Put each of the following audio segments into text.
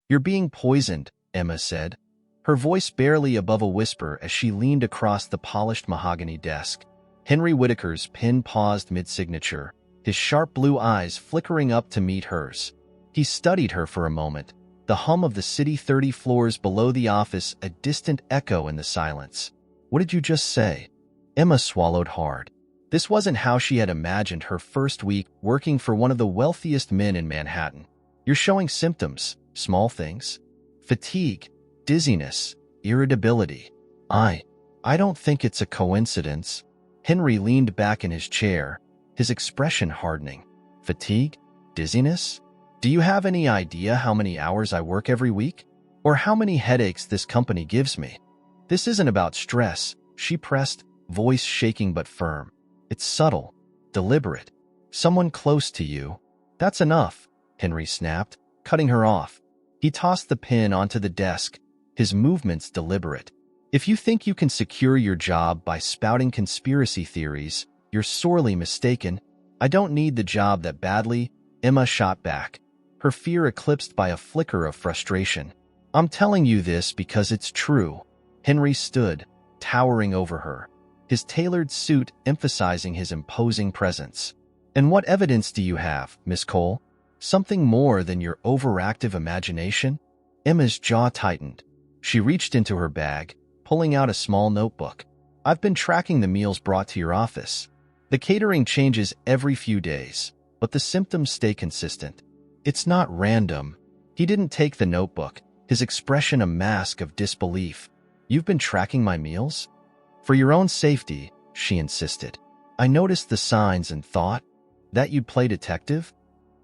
"You're being poisoned," Emma said, her voice barely above a whisper as she leaned across the polished mahogany desk. Henry Whitaker's pen paused mid-signature, his sharp blue eyes flickering up to meet hers. He studied her for a moment, the hum of the city 30 floors below the office a distant echo in the silence. "What did you just say?" Emma swallowed hard. This wasn't how she had imagined her first week working for one of the wealthiest men in Manhattan. "You're showing symptoms, small things. Fatigue, dizziness, irritability. I don't think it's a coincidence." Henry leaned back in his chair, his expression hardening. "Fatigue? Dizziness? Do you have any idea how many hours I work every week? Or how many headaches this company gives me?" "This isn't about stress," she pressed, voice shaking but firm. "It's subtle, deliberate. Someone close to you." "That's enough," Henry snapped, cutting her off. He tossed the pen onto the desk, his movements deliberate. "If you think you can secure your job by spouting conspiracy theories, you're sorely mistaken. I don't need the job that badly," Emma shot back, her fear eclipsed by a flicker of frustration. "I'm telling you this because it's true." Henry stood, towering over her, his tailored suit emphasizing his imposing presence. "And what evidence do you have, Miss Cole? Something more than your overactive imagination?" Emma's jaw tightened. She reached into her bag, pulling out a small notebook. "I've been tracking the meals brought to your office. The catering changes every few days, but the symptoms stay consistent. It's not random." He didn't take the notebook, his expression a mask of disbelief. "You've been tracking my meals?" "For your own safety," she insisted. "I noticed the signs and thought that you'd play detective."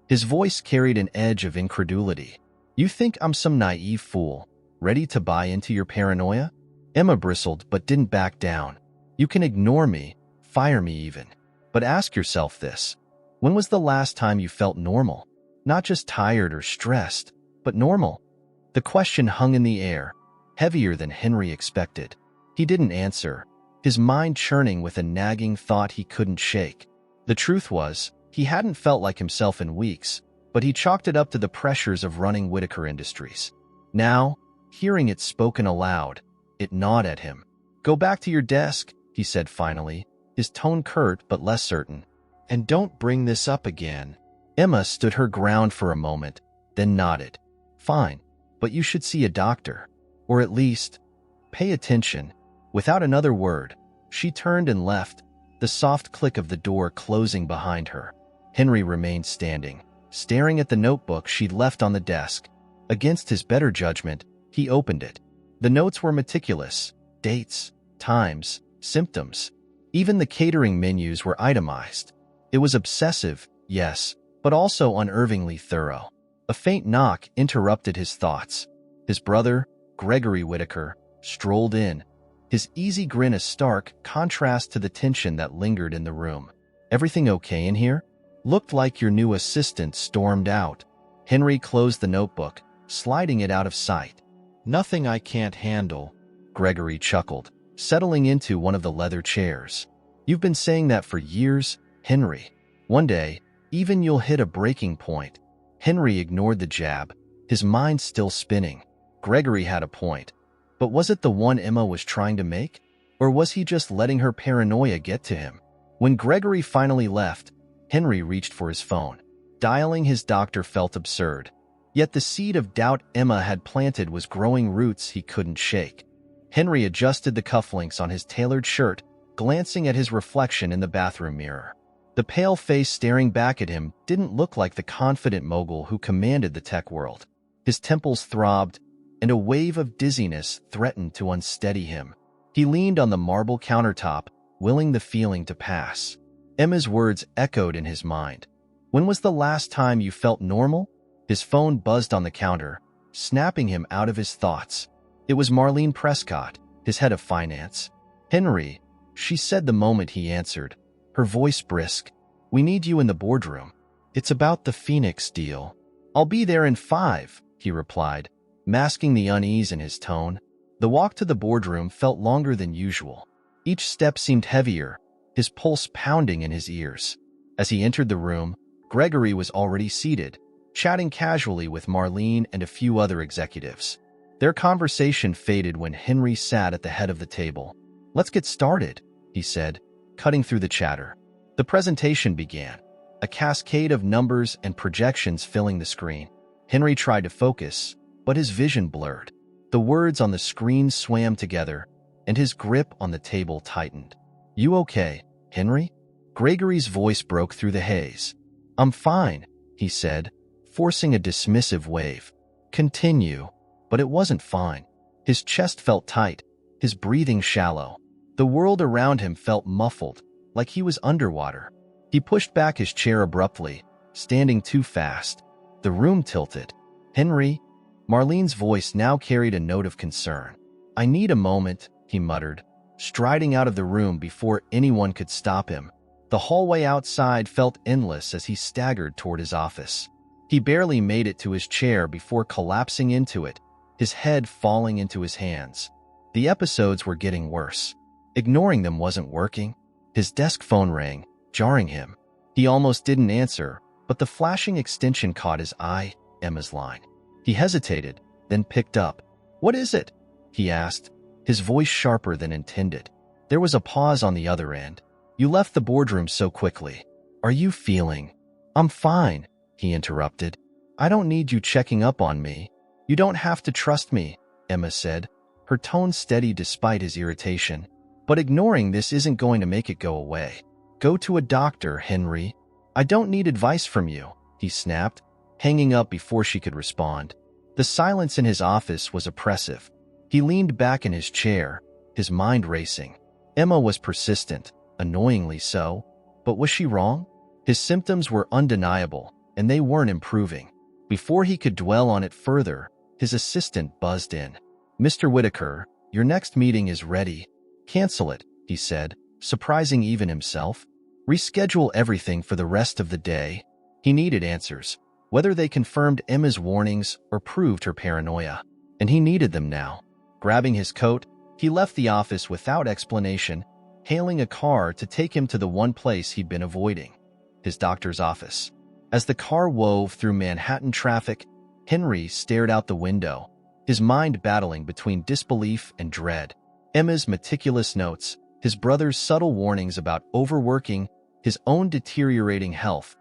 His voice carried an edge of incredulity. "You think I'm some naive fool, ready to buy into your paranoia?" Emma bristled but didn't back down. "You can ignore me, fire me even. But ask yourself this. When was the last time you felt normal? Not just tired or stressed, but normal." The question hung in the air, heavier than Henry expected. He didn't answer, his mind churning with a nagging thought he couldn't shake. The truth was, he hadn't felt like himself in weeks, but he chalked it up to the pressures of running Whitaker Industries. Now, hearing it spoken aloud, it gnawed at him. "Go back to your desk," he said finally, his tone curt but less certain. "And don't bring this up again." Emma stood her ground for a moment, then nodded. "Fine, but you should see a doctor. Or at least, pay attention." Without another word, she turned and left, the soft click of the door closing behind her. Henry remained standing, staring at the notebook she'd left on the desk. Against his better judgment, he opened it. The notes were meticulous: dates, times, symptoms. Even the catering menus were itemized. It was obsessive, yes, but also unnervingly thorough. A faint knock interrupted his thoughts. His brother, Gregory Whitaker, strolled in, his easy grin a stark contrast to the tension that lingered in the room. "Everything okay in here?" "Looked like your new assistant stormed out." Henry closed the notebook, sliding it out of sight. "Nothing I can't handle," Gregory chuckled, settling into one of the leather chairs. "You've been saying that for years, Henry. One day, even you'll hit a breaking point." Henry ignored the jab, his mind still spinning. Gregory had a point. But was it the one Emma was trying to make? Or was he just letting her paranoia get to him? When Gregory finally left, Henry reached for his phone. Dialing his doctor felt absurd. Yet the seed of doubt Emma had planted was growing roots he couldn't shake. Henry adjusted the cufflinks on his tailored shirt, glancing at his reflection in the bathroom mirror. The pale face staring back at him didn't look like the confident mogul who commanded the tech world. His temples throbbed, and a wave of dizziness threatened to unsteady him. He leaned on the marble countertop, willing the feeling to pass. Emma's words echoed in his mind. "When was the last time you felt normal?" His phone buzzed on the counter, snapping him out of his thoughts. It was Marlene Prescott, his head of finance. "Henry," she said the moment he answered, her voice brisk, "we need you in the boardroom. It's about the Phoenix deal." "I'll be there in 5, he replied, masking the unease in his tone. The walk to the boardroom felt longer than usual. Each step seemed heavier, his pulse pounding in his ears. As he entered the room, Gregory was already seated, chatting casually with Marlene and a few other executives. Their conversation faded when Henry sat at the head of the table. "Let's get started," he said, cutting through the chatter. The presentation began, a cascade of numbers and projections filling the screen. Henry tried to focus, but his vision blurred. The words on the screen swam together, and his grip on the table tightened. "You okay, Henry?" Gregory's voice broke through the haze. "I'm fine," he said, forcing a dismissive wave. "Continue." But it wasn't fine. His chest felt tight, his breathing shallow. The world around him felt muffled, like he was underwater. He pushed back his chair abruptly, standing too fast. The room tilted. "Henry?" Marlene's voice now carried a note of concern. "I need a moment," he muttered, striding out of the room before anyone could stop him. The hallway outside felt endless as he staggered toward his office. He barely made it to his chair before collapsing into it, his head falling into his hands. The episodes were getting worse. Ignoring them wasn't working. His desk phone rang, jarring him. He almost didn't answer, but the flashing extension caught his eye, Emma's line. He hesitated, then picked up. "What is it?" he asked, his voice sharper than intended. There was a pause on the other end. "You left the boardroom so quickly. Are you feeling—" "I'm fine," he interrupted. "I don't need you checking up on me." "You don't have to trust me," Emma said, her tone steady despite his irritation. "But ignoring this isn't going to make it go away. Go to a doctor, Henry." "I don't need advice from you," he snapped, hanging up before she could respond. The silence in his office was oppressive. He leaned back in his chair, his mind racing. Emma was persistent, annoyingly so. But was she wrong? His symptoms were undeniable, and they weren't improving. Before he could dwell on it further, his assistant buzzed in. "Mr. Whitaker, your next meeting is ready." "Cancel it," he said, surprising even himself. "Reschedule everything for the rest of the day." He needed answers, whether they confirmed Emma's warnings or proved her paranoia. And he needed them now. Grabbing his coat, he left the office without explanation, hailing a car to take him to the one place he'd been avoiding, his doctor's office. As the car wove through Manhattan traffic, Henry stared out the window, his mind battling between disbelief and dread. Emma's meticulous notes, his brother's subtle warnings about overworking, his own deteriorating health,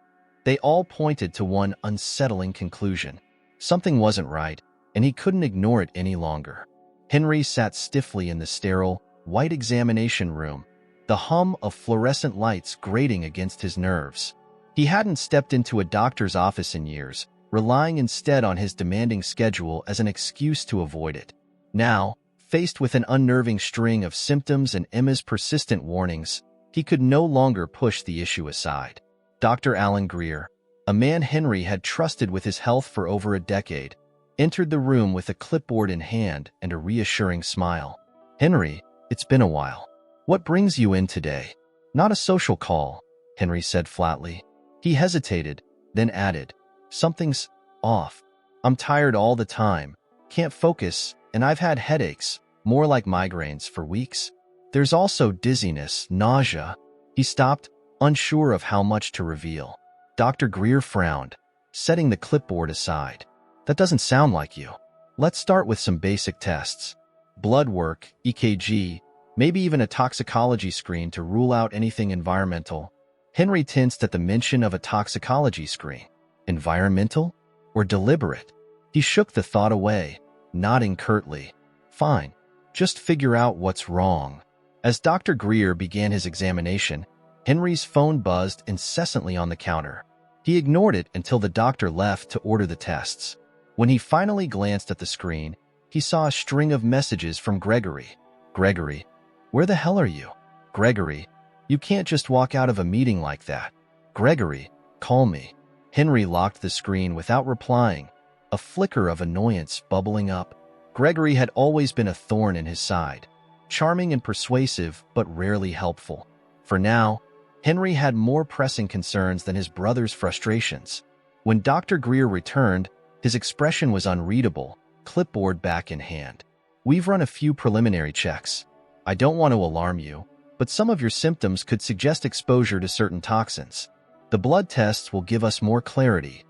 they all pointed to one unsettling conclusion. Something wasn't right, and he couldn't ignore it any longer. Henry sat stiffly in the sterile, white examination room, the hum of fluorescent lights grating against his nerves. He hadn't stepped into a doctor's office in years, relying instead on his demanding schedule as an excuse to avoid it. Now, faced with an unnerving string of symptoms and Emma's persistent warnings, he could no longer push the issue aside. Dr. Alan Greer, a man Henry had trusted with his health for over a decade, entered the room with a clipboard in hand and a reassuring smile. "Henry, it's been a while. What brings you in today?" "Not a social call," Henry said flatly. He hesitated, then added, "Something's off. I'm tired all the time, can't focus, and I've had headaches, more like migraines, for weeks. There's also dizziness, nausea." He stopped, unsure of how much to reveal. Dr. Greer frowned, setting the clipboard aside. "That doesn't sound like you. Let's start with some basic tests. Blood work, EKG, maybe even a toxicology screen to rule out anything environmental." Henry tensed at the mention of a toxicology screen. Environmental? Or deliberate? He shook the thought away, nodding curtly. "Fine. Just figure out what's wrong." As Dr. Greer began his examination, Henry's phone buzzed incessantly on the counter. He ignored it until the doctor left to order the tests. When he finally glanced at the screen, he saw a string of messages from Gregory. "Gregory, where the hell are you? Gregory, you can't just walk out of a meeting like that. Gregory, call me." Henry locked the screen without replying, a flicker of annoyance bubbling up. Gregory had always been a thorn in his side, charming and persuasive but rarely helpful. For now, Henry had more pressing concerns than his brother's frustrations. When Dr. Greer returned, his expression was unreadable, clipboard back in hand. "We've run a few preliminary checks. I don't want to alarm you, but some of your symptoms could suggest exposure to certain toxins. The blood tests will give us more clarity."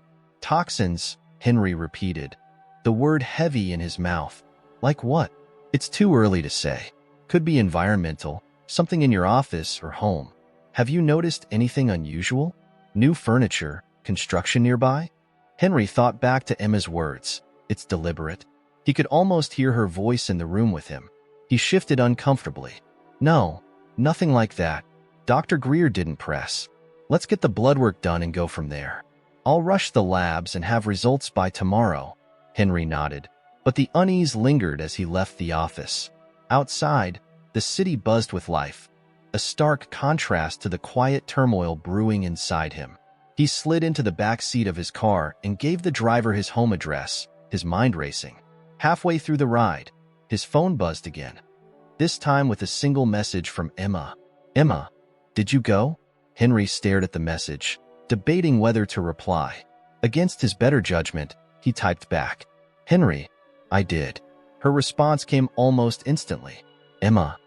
Toxins, Henry repeated, the word heavy in his mouth. Like what? It's too early to say. Could be environmental, something in your office or home. Have you noticed anything unusual? New furniture, construction nearby? Henry thought back to Emma's words. It's deliberate. He could almost hear her voice in the room with him. He shifted uncomfortably. No, nothing like that. Dr. Greer didn't press. Let's get the blood work done and go from there. I'll rush the labs and have results by tomorrow. Henry nodded, but the unease lingered as he left the office. Outside, the city buzzed with life, a stark contrast to the quiet turmoil brewing inside him. He slid into the back seat of his car and gave the driver his home address, his mind racing. Halfway through the ride, his phone buzzed again, this time with a single message from Emma. Emma, did you go? Henry stared at the message, debating whether to reply. Against his better judgment, he typed back, Henry, I did. Her response came almost instantly. Emma,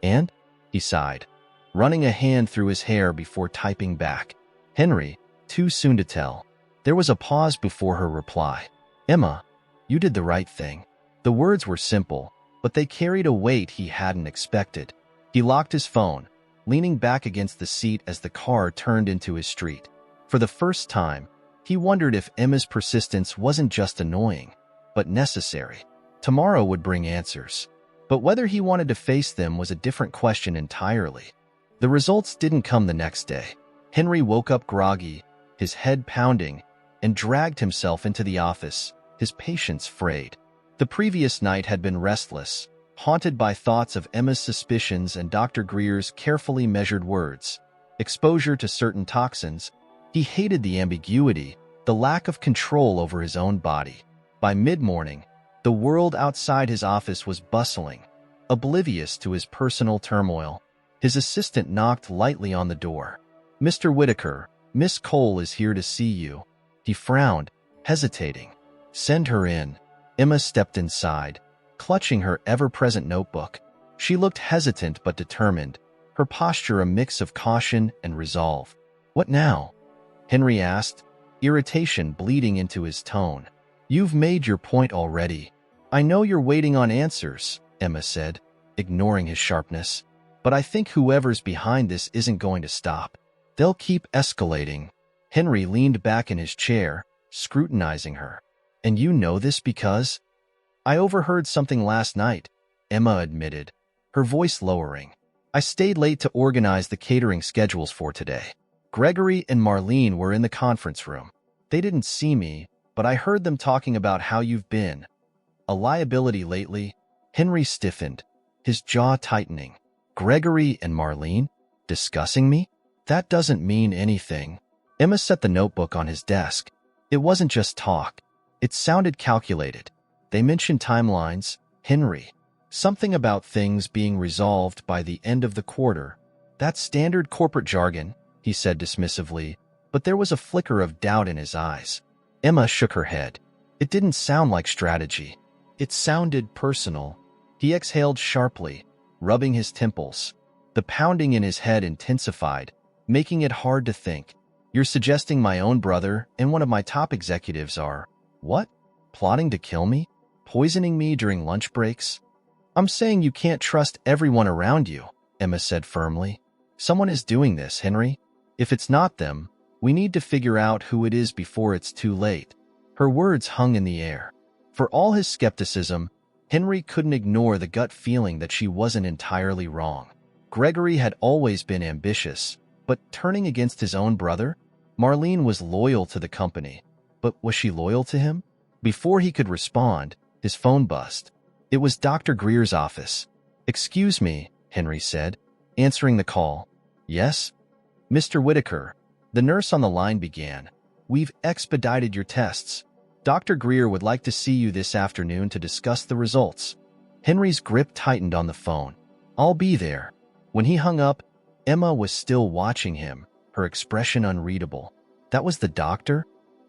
and? He sighed, running a hand through his hair before typing back. Henry, too soon to tell. There was a pause before her reply. Emma, you did the right thing. The words were simple, but they carried a weight he hadn't expected. He locked his phone, leaning back against the seat as the car turned into his street. For the first time, he wondered if Emma's persistence wasn't just annoying, but necessary. Tomorrow would bring answers. But whether he wanted to face them was a different question entirely. The results didn't come the next day. Henry woke up groggy, his head pounding, and dragged himself into the office, his patience frayed. The previous night had been restless, haunted by thoughts of Emma's suspicions and Dr. Greer's carefully measured words. Exposure to certain toxins, he hated the ambiguity, the lack of control over his own body. By mid-morning, the world outside his office was bustling, oblivious to his personal turmoil. His assistant knocked lightly on the door. Mr. Whitaker, Miss Cole is here to see you. He frowned, hesitating. Send her in. Emma stepped inside, clutching her ever-present notebook. She looked hesitant but determined, her posture a mix of caution and resolve. What now? Henry asked, irritation bleeding into his tone. You've made your point already. I know you're waiting on answers, Emma said, ignoring his sharpness. But I think whoever's behind this isn't going to stop. They'll keep escalating. Henry leaned back in his chair, scrutinizing her. And you know this because? I overheard something last night, Emma admitted, her voice lowering. I stayed late to organize the catering schedules for today. Gregory and Marlene were in the conference room. They didn't see me, but I heard them talking about how you've been a liability lately. Henry stiffened, his jaw tightening. Gregory and Marlene? Discussing me? That doesn't mean anything. Emma set the notebook on his desk. It wasn't just talk. It sounded calculated. They mentioned timelines, Henry. Something about things being resolved by the end of the quarter. That's standard corporate jargon, he said dismissively, but there was a flicker of doubt in his eyes. Emma shook her head. It didn't sound like strategy. It sounded personal. He exhaled sharply, rubbing his temples. The pounding in his head intensified, making it hard to think. You're suggesting my own brother and one of my top executives are, what? Plotting to kill me? Poisoning me during lunch breaks? I'm saying you can't trust everyone around you, Emma said firmly. Someone is doing this, Henry. If it's not them, we need to figure out who it is before it's too late. Her words hung in the air. For all his skepticism, Henry couldn't ignore the gut feeling that she wasn't entirely wrong. Gregory had always been ambitious, but turning against his own brother? Marlene was loyal to the company, but was she loyal to him? Before he could respond, his phone buzzed. It was Dr. Greer's office. Excuse me, Henry said, answering the call. Yes? Mr. Whitaker, the nurse on the line began. We've expedited your tests. Dr. Greer would like to see you this afternoon to discuss the results. Henry's grip tightened on the phone. I'll be there. When he hung up, Emma was still watching him, her expression unreadable. That was the doctor?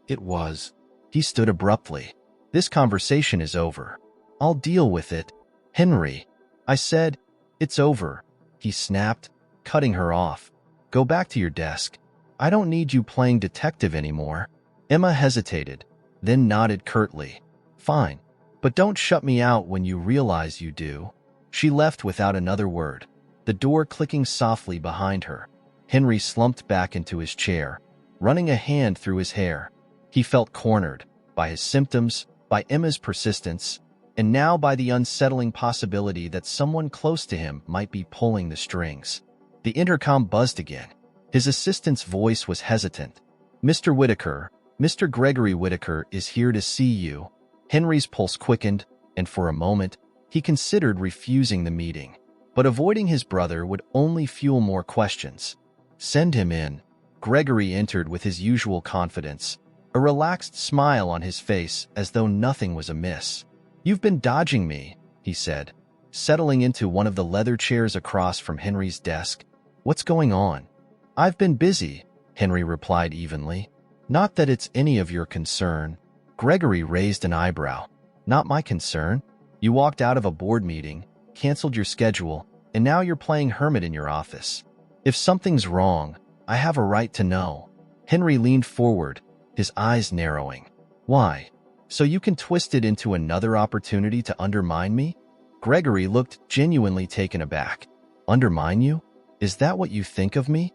It was. He stood abruptly. This conversation is over. I'll deal with it. Henry. I said, it's over. He snapped, cutting her off. Go back to your desk. I don't need you playing detective anymore. Emma hesitated, then nodded curtly. Fine, but don't shut me out when you realize you do. She left without another word, the door clicking softly behind her. Henry slumped back into his chair, running a hand through his hair. He felt cornered by his symptoms, by Emma's persistence, and now by the unsettling possibility that someone close to him might be pulling the strings. The intercom buzzed again. His assistant's voice was hesitant. Mr. Whitaker, Mr. Gregory Whitaker is here to see you. Henry's pulse quickened, and for a moment, he considered refusing the meeting. But avoiding his brother would only fuel more questions. Send him in. Gregory entered with his usual confidence, a relaxed smile on his face as though nothing was amiss. You've been dodging me, he said, settling into one of the leather chairs across from Henry's desk. What's going on? I've been busy, Henry replied evenly. Not that it's any of your concern. Gregory raised an eyebrow. Not my concern. You walked out of a board meeting, canceled your schedule, and now you're playing hermit in your office. If something's wrong, I have a right to know. Henry leaned forward, his eyes narrowing. Why? So you can twist it into another opportunity to undermine me? Gregory looked genuinely taken aback. Undermine you? Is that what you think of me?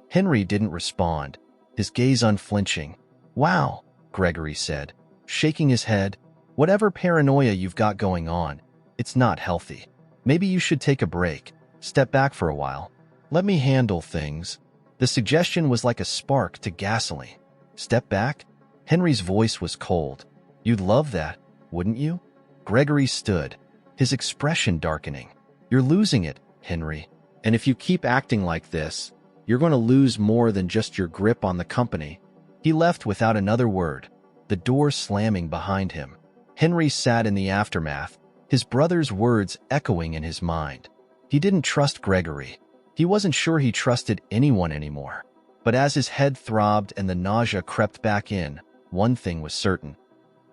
Henry didn't respond, his gaze unflinching. Wow, Gregory said, shaking his head. Whatever paranoia you've got going on, it's not healthy. Maybe you should take a break, step back for a while. Let me handle things. The suggestion was like a spark to gasoline. Step back? Henry's voice was cold. You'd love that, wouldn't you? Gregory stood, his expression darkening. You're losing it, Henry. And if you keep acting like this, you're going to lose more than just your grip on the company. He left without another word, the door slamming behind him. Henry sat in the aftermath, his brother's words echoing in his mind. He didn't trust Gregory. He wasn't sure he trusted anyone anymore. But as his head throbbed and the nausea crept back in, one thing was certain.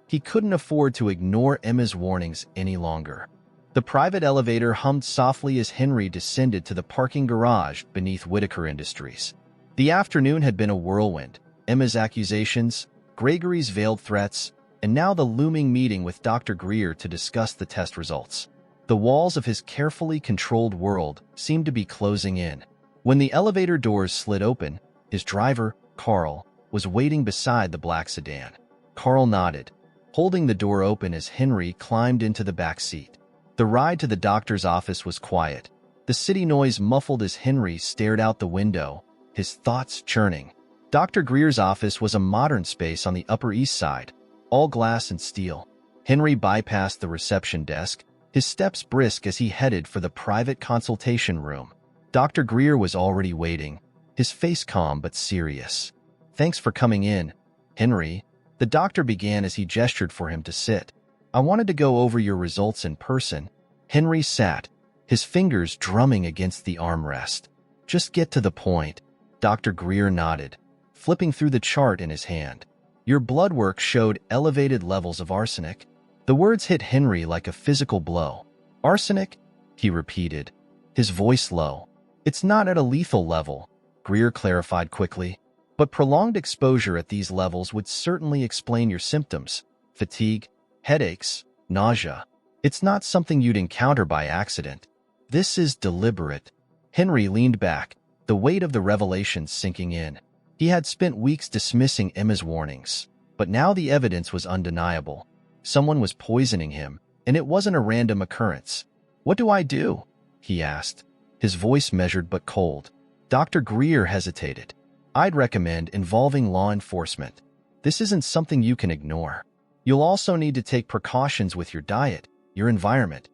He couldn't afford to ignore Emma's warnings any longer. The private elevator hummed softly as Henry descended to the parking garage beneath Whitaker Industries. The afternoon had been a whirlwind. Emma's accusations, Gregory's veiled threats, and now the looming meeting with Dr. Greer to discuss the test results. The walls of his carefully controlled world seemed to be closing in. When the elevator doors slid open, his driver, Carl, was waiting beside the black sedan. Carl nodded, holding the door open as Henry climbed into the back seat. The ride to the doctor's office was quiet. The city noise muffled as Henry stared out the window, his thoughts churning. Dr. Greer's office was a modern space on the Upper East Side, all glass and steel. Henry bypassed the reception desk, his steps brisk as he headed for the private consultation room. Dr. Greer was already waiting, his face calm but serious. Thanks for coming in, Henry, the doctor began as he gestured for him to sit. I wanted to go over your results in person. Henry sat, his fingers drumming against the armrest. Just get to the point. Dr. Greer nodded, flipping through the chart in his hand. Your blood work showed elevated levels of arsenic. The words hit Henry like a physical blow. Arsenic? He repeated, his voice low. It's not at a lethal level, Greer clarified quickly. But prolonged exposure at these levels would certainly explain your symptoms. Fatigue, headaches, nausea. It's not something you'd encounter by accident. This is deliberate. Henry leaned back, the weight of the revelation sinking in. He had spent weeks dismissing Emma's warnings, but now the evidence was undeniable. Someone was poisoning him, and it wasn't a random occurrence. What do I do? He asked, his voice measured but cold. Dr. Greer hesitated. I'd recommend involving law enforcement. This isn't something you can ignore. You'll also need to take precautions with your diet, your environment.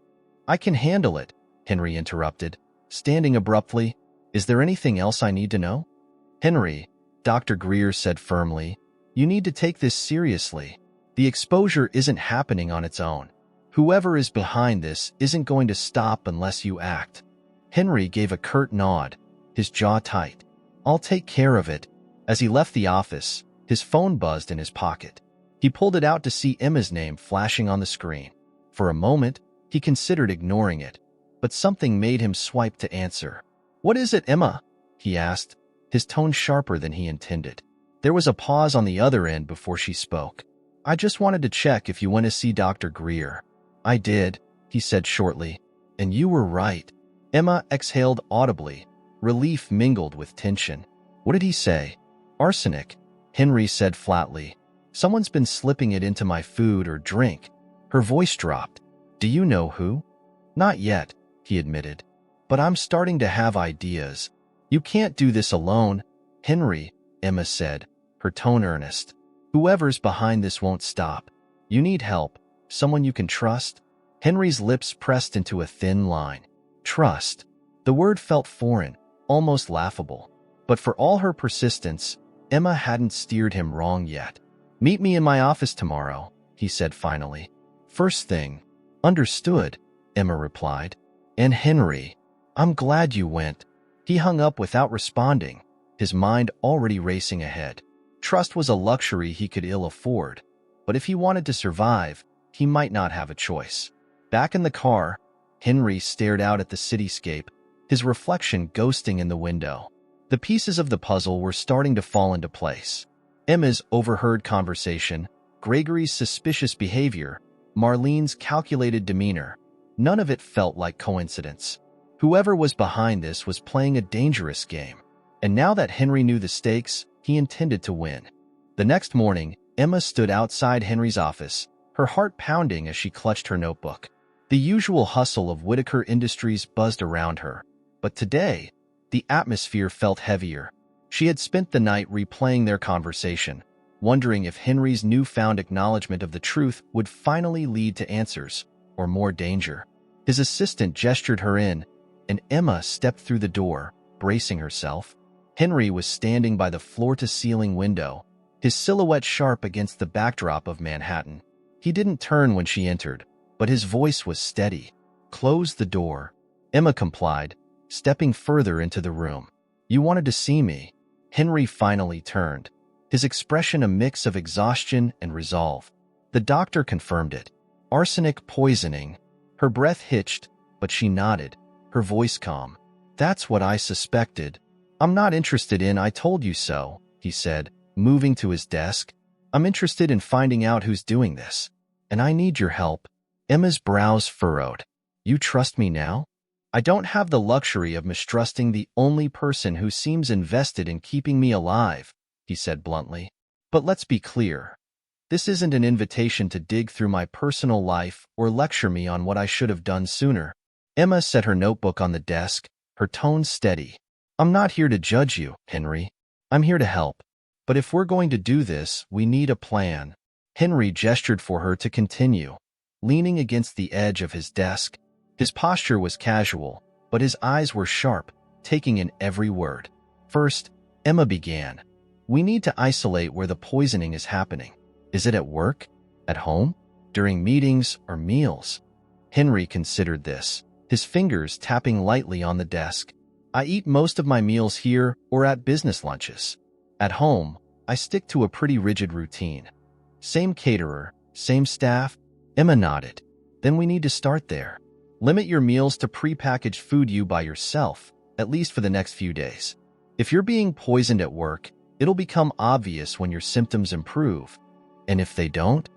I can handle it, Henry interrupted, standing abruptly. Is there anything else I need to know? Henry, Dr. Greer said firmly, you need to take this seriously. The exposure isn't happening on its own. Whoever is behind this isn't going to stop unless you act. Henry gave a curt nod, his jaw tight. I'll take care of it. As he left the office, his phone buzzed in his pocket. He pulled it out to see Emma's name flashing on the screen. For a moment, he considered ignoring it, but something made him swipe to answer. What is it, Emma? He asked, his tone sharper than he intended. There was a pause on the other end before she spoke. I just wanted to check if you went to see Dr. Greer. I did, he said shortly. And you were right. Emma exhaled audibly, relief mingled with tension. What did he say? Arsenic, Henry said flatly. Someone's been slipping it into my food or drink. Her voice dropped. Do you know who? Not yet, he admitted. But I'm starting to have ideas. You can't do this alone, Henry, Emma said, her tone earnest. Whoever's behind this won't stop. You need help, someone you can trust? Henry's lips pressed into a thin line. Trust. The word felt foreign, almost laughable. But for all her persistence, Emma hadn't steered him wrong yet. Meet me in my office tomorrow, he said finally. First thing. Understood, Emma replied. And Henry, I'm glad you went. He hung up without responding, his mind already racing ahead. Trust was a luxury he could ill afford, but if he wanted to survive, he might not have a choice. Back in the car, Henry stared out at the cityscape, his reflection ghosting in the window. The pieces of the puzzle were starting to fall into place. Emma's overheard conversation, Gregory's suspicious behavior, Marlene's calculated demeanor. None of it felt like coincidence. Whoever was behind this was playing a dangerous game. And now that Henry knew the stakes, he intended to win. The next morning, Emma stood outside Henry's office, her heart pounding as she clutched her notebook. The usual hustle of Whitaker Industries buzzed around her. But today, the atmosphere felt heavier. She had spent the night replaying their conversation, wondering if Henry's newfound acknowledgement of the truth would finally lead to answers, or more danger. His assistant gestured her in, and Emma stepped through the door, bracing herself. Henry was standing by the floor-to-ceiling window, his silhouette sharp against the backdrop of Manhattan. He didn't turn when she entered, but his voice was steady. Close the door. Emma complied, stepping further into the room. You wanted to see me. Henry finally turned, his expression a mix of exhaustion and resolve. The doctor confirmed it. Arsenic poisoning. Her breath hitched, but she nodded, her voice calm. That's what I suspected. I'm not interested in I told you so, he said, moving to his desk. I'm interested in finding out who's doing this. And I need your help. Emma's brows furrowed. You trust me now? I don't have the luxury of mistrusting the only person who seems invested in keeping me alive, he said bluntly. But let's be clear. This isn't an invitation to dig through my personal life or lecture me on what I should have done sooner. Emma set her notebook on the desk, her tone steady. I'm not here to judge you, Henry. I'm here to help. But if we're going to do this, we need a plan. Henry gestured for her to continue, leaning against the edge of his desk. His posture was casual, but his eyes were sharp, taking in every word. First, Emma began. We need to isolate where the poisoning is happening. Is it at work? At home? During meetings or meals? Henry considered this, his fingers tapping lightly on the desk. I eat most of my meals here or at business lunches. At home, I stick to a pretty rigid routine. Same caterer, same staff? Emma nodded. Then we need to start there. Limit your meals to prepackaged food you buy yourself, at least for the next few days. If you're being poisoned at work, it'll become obvious when your symptoms improve. And if they don't?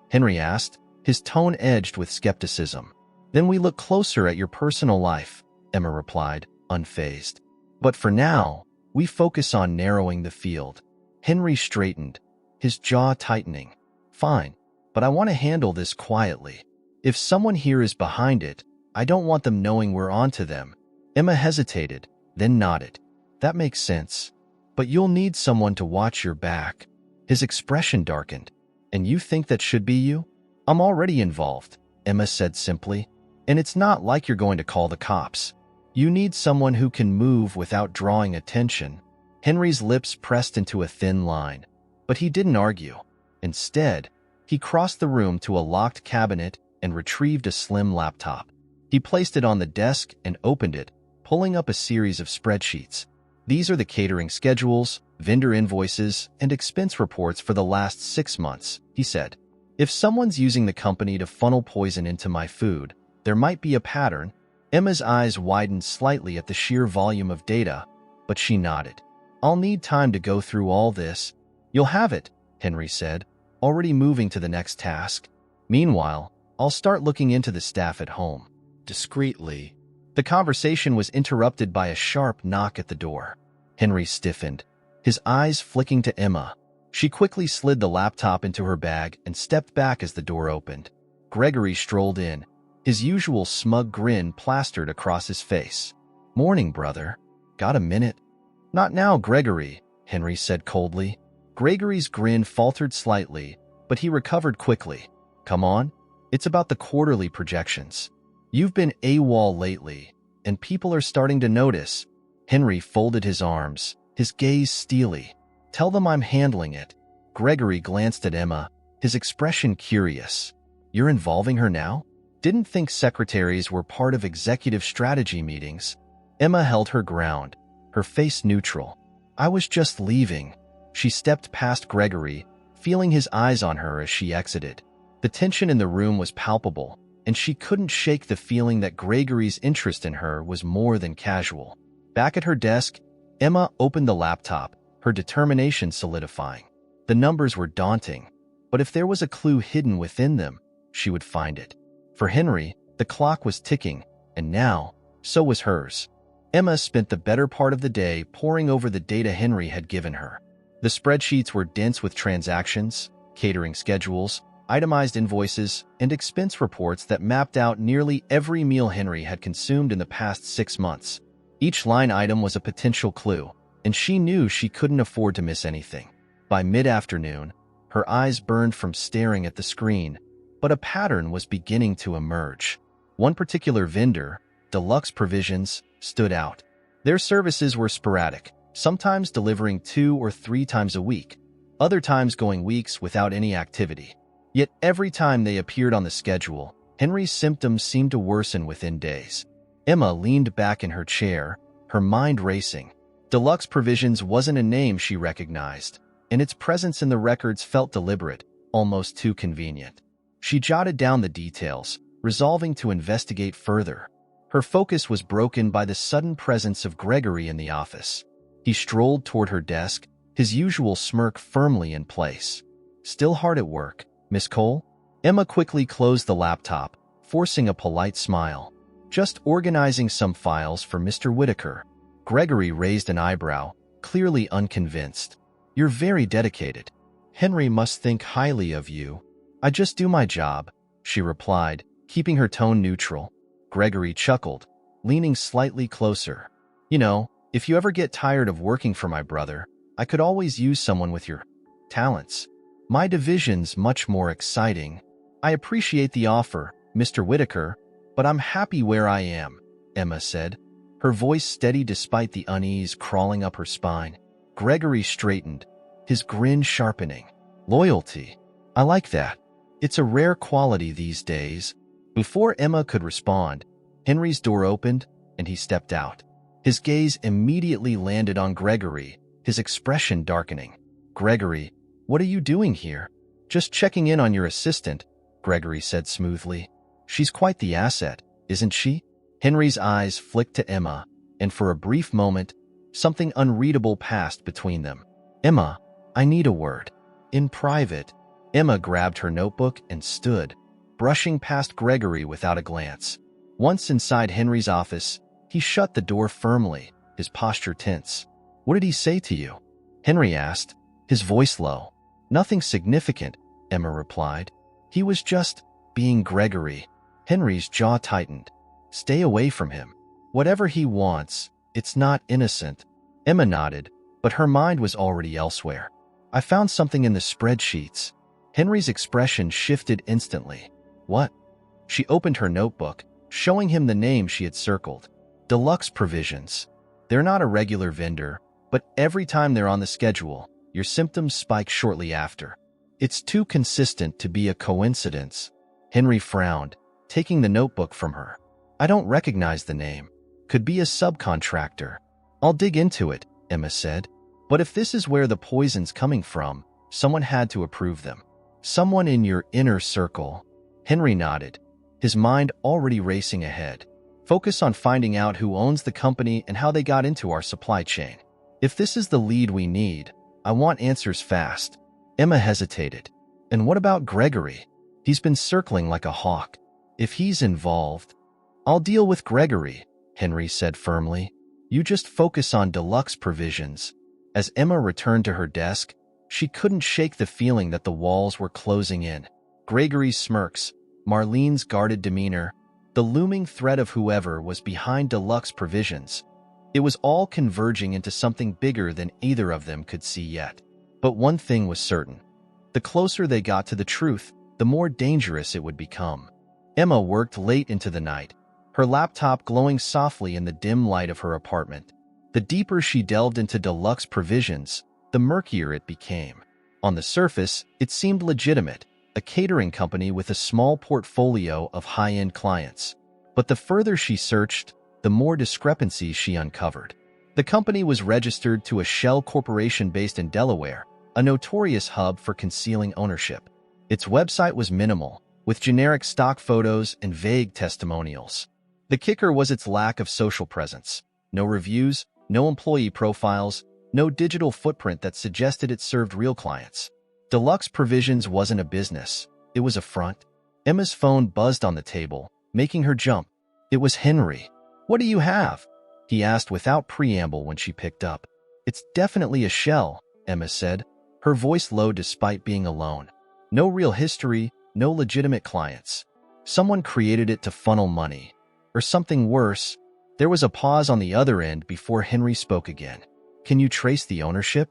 Henry asked, his tone edged with skepticism. Then we look closer at your personal life, Emma replied, unfazed. But for now, we focus on narrowing the field. Henry straightened, his jaw tightening. Fine, but I want to handle this quietly. If someone here is behind it, I don't want them knowing we're onto them. Emma hesitated, then nodded. That makes sense. But you'll need someone to watch your back. His expression darkened. And you think that should be you? I'm already involved, Emma said simply. And it's not like you're going to call the cops. You need someone who can move without drawing attention. Henry's lips pressed into a thin line. But he didn't argue. Instead, he crossed the room to a locked cabinet and retrieved a slim laptop. He placed it on the desk and opened it, pulling up a series of spreadsheets. These are the catering schedules, vendor invoices, and expense reports for the last 6 months, he said. If someone's using the company to funnel poison into my food, there might be a pattern. Emma's eyes widened slightly at the sheer volume of data, but she nodded. I'll need time to go through all this, You'll have it, Henry said, already moving to the next task. Meanwhile, I'll start looking into the staff at home. Discreetly. The conversation was interrupted by a sharp knock at the door. Henry stiffened, his eyes flicking to Emma. She quickly slid the laptop into her bag and stepped back as the door opened. Gregory strolled in, his usual smug grin plastered across his face. Morning, brother. Got a minute? Not now, Gregory, Henry said coldly. Gregory's grin faltered slightly, but he recovered quickly. Come on, it's about the quarterly projections. You've been AWOL lately, and people are starting to notice. Henry folded his arms, his gaze steely. Tell them I'm handling it. Gregory glanced at Emma, his expression curious. You're involving her now? Didn't think secretaries were part of executive strategy meetings. Emma held her ground, her face neutral. I was just leaving. She stepped past Gregory, feeling his eyes on her as she exited. The tension in the room was palpable, and she couldn't shake the feeling that Gregory's interest in her was more than casual. Back at her desk, Emma opened the laptop, her determination solidifying. The numbers were daunting, but if there was a clue hidden within them, she would find it. For Henry, the clock was ticking, and now, so was hers. Emma spent the better part of the day poring over the data Henry had given her. The spreadsheets were dense with transactions, catering schedules, itemized invoices, and expense reports that mapped out nearly every meal Henry had consumed in the past 6 months. Each line item was a potential clue, and she knew she couldn't afford to miss anything. By mid-afternoon, her eyes burned from staring at the screen, but a pattern was beginning to emerge. One particular vendor, Deluxe Provisions, stood out. Their services were sporadic, sometimes delivering 2 or 3 times a week, other times going weeks without any activity. Yet every time they appeared on the schedule, Henry's symptoms seemed to worsen within days. Emma leaned back in her chair, her mind racing. Deluxe Provisions wasn't a name she recognized, and its presence in the records felt deliberate, almost too convenient. She jotted down the details, resolving to investigate further. Her focus was broken by the sudden presence of Gregory in the office. He strolled toward her desk, his usual smirk firmly in place. Still hard at work, Miss Cole? Emma quickly closed the laptop, forcing a polite smile. Just organizing some files for Mr. Whitaker. Gregory raised an eyebrow, clearly unconvinced. You're very dedicated. Henry must think highly of you. I just do my job, she replied, keeping her tone neutral. Gregory chuckled, leaning slightly closer. You know, if you ever get tired of working for my brother, I could always use someone with your talents. My division's much more exciting. I appreciate the offer, Mr. Whitaker, but I'm happy where I am, Emma said, her voice steady despite the unease crawling up her spine. Gregory straightened, his grin sharpening. Loyalty. I like that. It's a rare quality these days. Before Emma could respond, Henry's door opened and he stepped out. His gaze immediately landed on Gregory, his expression darkening. Gregory, what are you doing here? Just checking in on your assistant, Gregory said smoothly. She's quite the asset, isn't she? Henry's eyes flicked to Emma, and for a brief moment, something unreadable passed between them. Emma, I need a word. In private. Emma grabbed her notebook and stood, brushing past Gregory without a glance. Once inside Henry's office, he shut the door firmly, his posture tense. What did he say to you? Henry asked, his voice low. Nothing significant, Emma replied. He was just being Gregory. Henry's jaw tightened. Stay away from him. Whatever he wants, it's not innocent. Emma nodded, but her mind was already elsewhere. I found something in the spreadsheets. Henry's expression shifted instantly. What? She opened her notebook, showing him the name she had circled. Deluxe Provisions. They're not a regular vendor, but every time they're on the schedule, your symptoms spike shortly after. It's too consistent to be a coincidence. Henry frowned, taking the notebook from her. I don't recognize the name. Could be a subcontractor. I'll dig into it, Emma said. But if this is where the poison's coming from, someone had to approve them. Someone in your inner circle. Henry nodded, his mind already racing ahead. Focus on finding out who owns the company and how they got into our supply chain. If this is the lead we need, I want answers fast. Emma hesitated. And what about Gregory? He's been circling like a hawk. If he's involved, I'll deal with Gregory, Henry said firmly. You just focus on deluxe provisions. As Emma returned to her desk, she couldn't shake the feeling that the walls were closing in. Gregory's smirks, Marlene's guarded demeanor, the looming threat of whoever was behind deluxe provisions. It was all converging into something bigger than either of them could see yet. But one thing was certain. The closer they got to the truth, the more dangerous it would become. Emma worked late into the night, her laptop glowing softly in the dim light of her apartment. The deeper she delved into deluxe provisions, the murkier it became. On the surface, it seemed legitimate, a catering company with a small portfolio of high-end clients. But the further she searched, the more discrepancies she uncovered. The company was registered to a shell corporation based in Delaware, a notorious hub for concealing ownership. Its website was minimal, with generic stock photos and vague testimonials. The kicker was its lack of social presence. No reviews, no employee profiles, no digital footprint that suggested it served real clients. Deluxe Provisions wasn't a business. It was a front. Emma's phone buzzed on the table, making her jump. It was Henry. "What do you have?" he asked without preamble when she picked up. "It's definitely a shell," Emma said, her voice low despite being alone. "No real history, no legitimate clients. Someone created it to funnel money. Or something worse." There was a pause on the other end before Henry spoke again. "Can you trace the ownership?"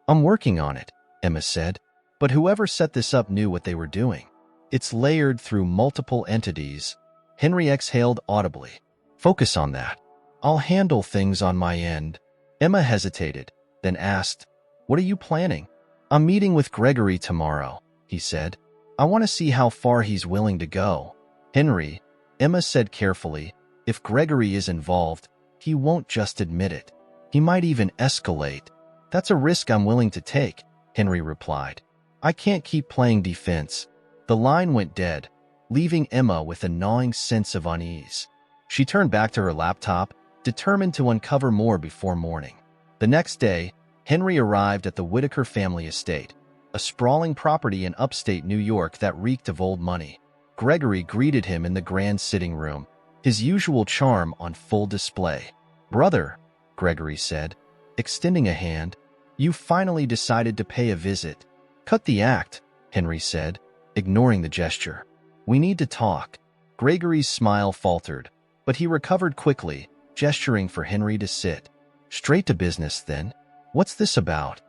"I'm working on it," Emma said. "But whoever set this up knew what they were doing. It's layered through multiple entities." Henry exhaled audibly. "Focus on that. I'll handle things on my end." Emma hesitated, then asked, "What are you planning?" "I'm meeting with Gregory tomorrow," he said. "I want to see how far he's willing to go." "Henry," Emma said carefully, "if Gregory is involved, he won't just admit it. He might even escalate." "That's a risk I'm willing to take," Henry replied. "I can't keep playing defense." The line went dead, leaving Emma with a gnawing sense of unease. She turned back to her laptop, determined to uncover more before morning. The next day, Henry arrived at the Whitaker family estate, a sprawling property in upstate New York that reeked of old money. Gregory greeted him in the grand sitting room, his usual charm on full display. "Brother," Gregory said, extending a hand, "you finally decided to pay a visit." "Cut the act," Henry said, ignoring the gesture. "We need to talk." Gregory's smile faltered, but he recovered quickly, gesturing for Henry to sit. "Straight to business, then. What's this about?"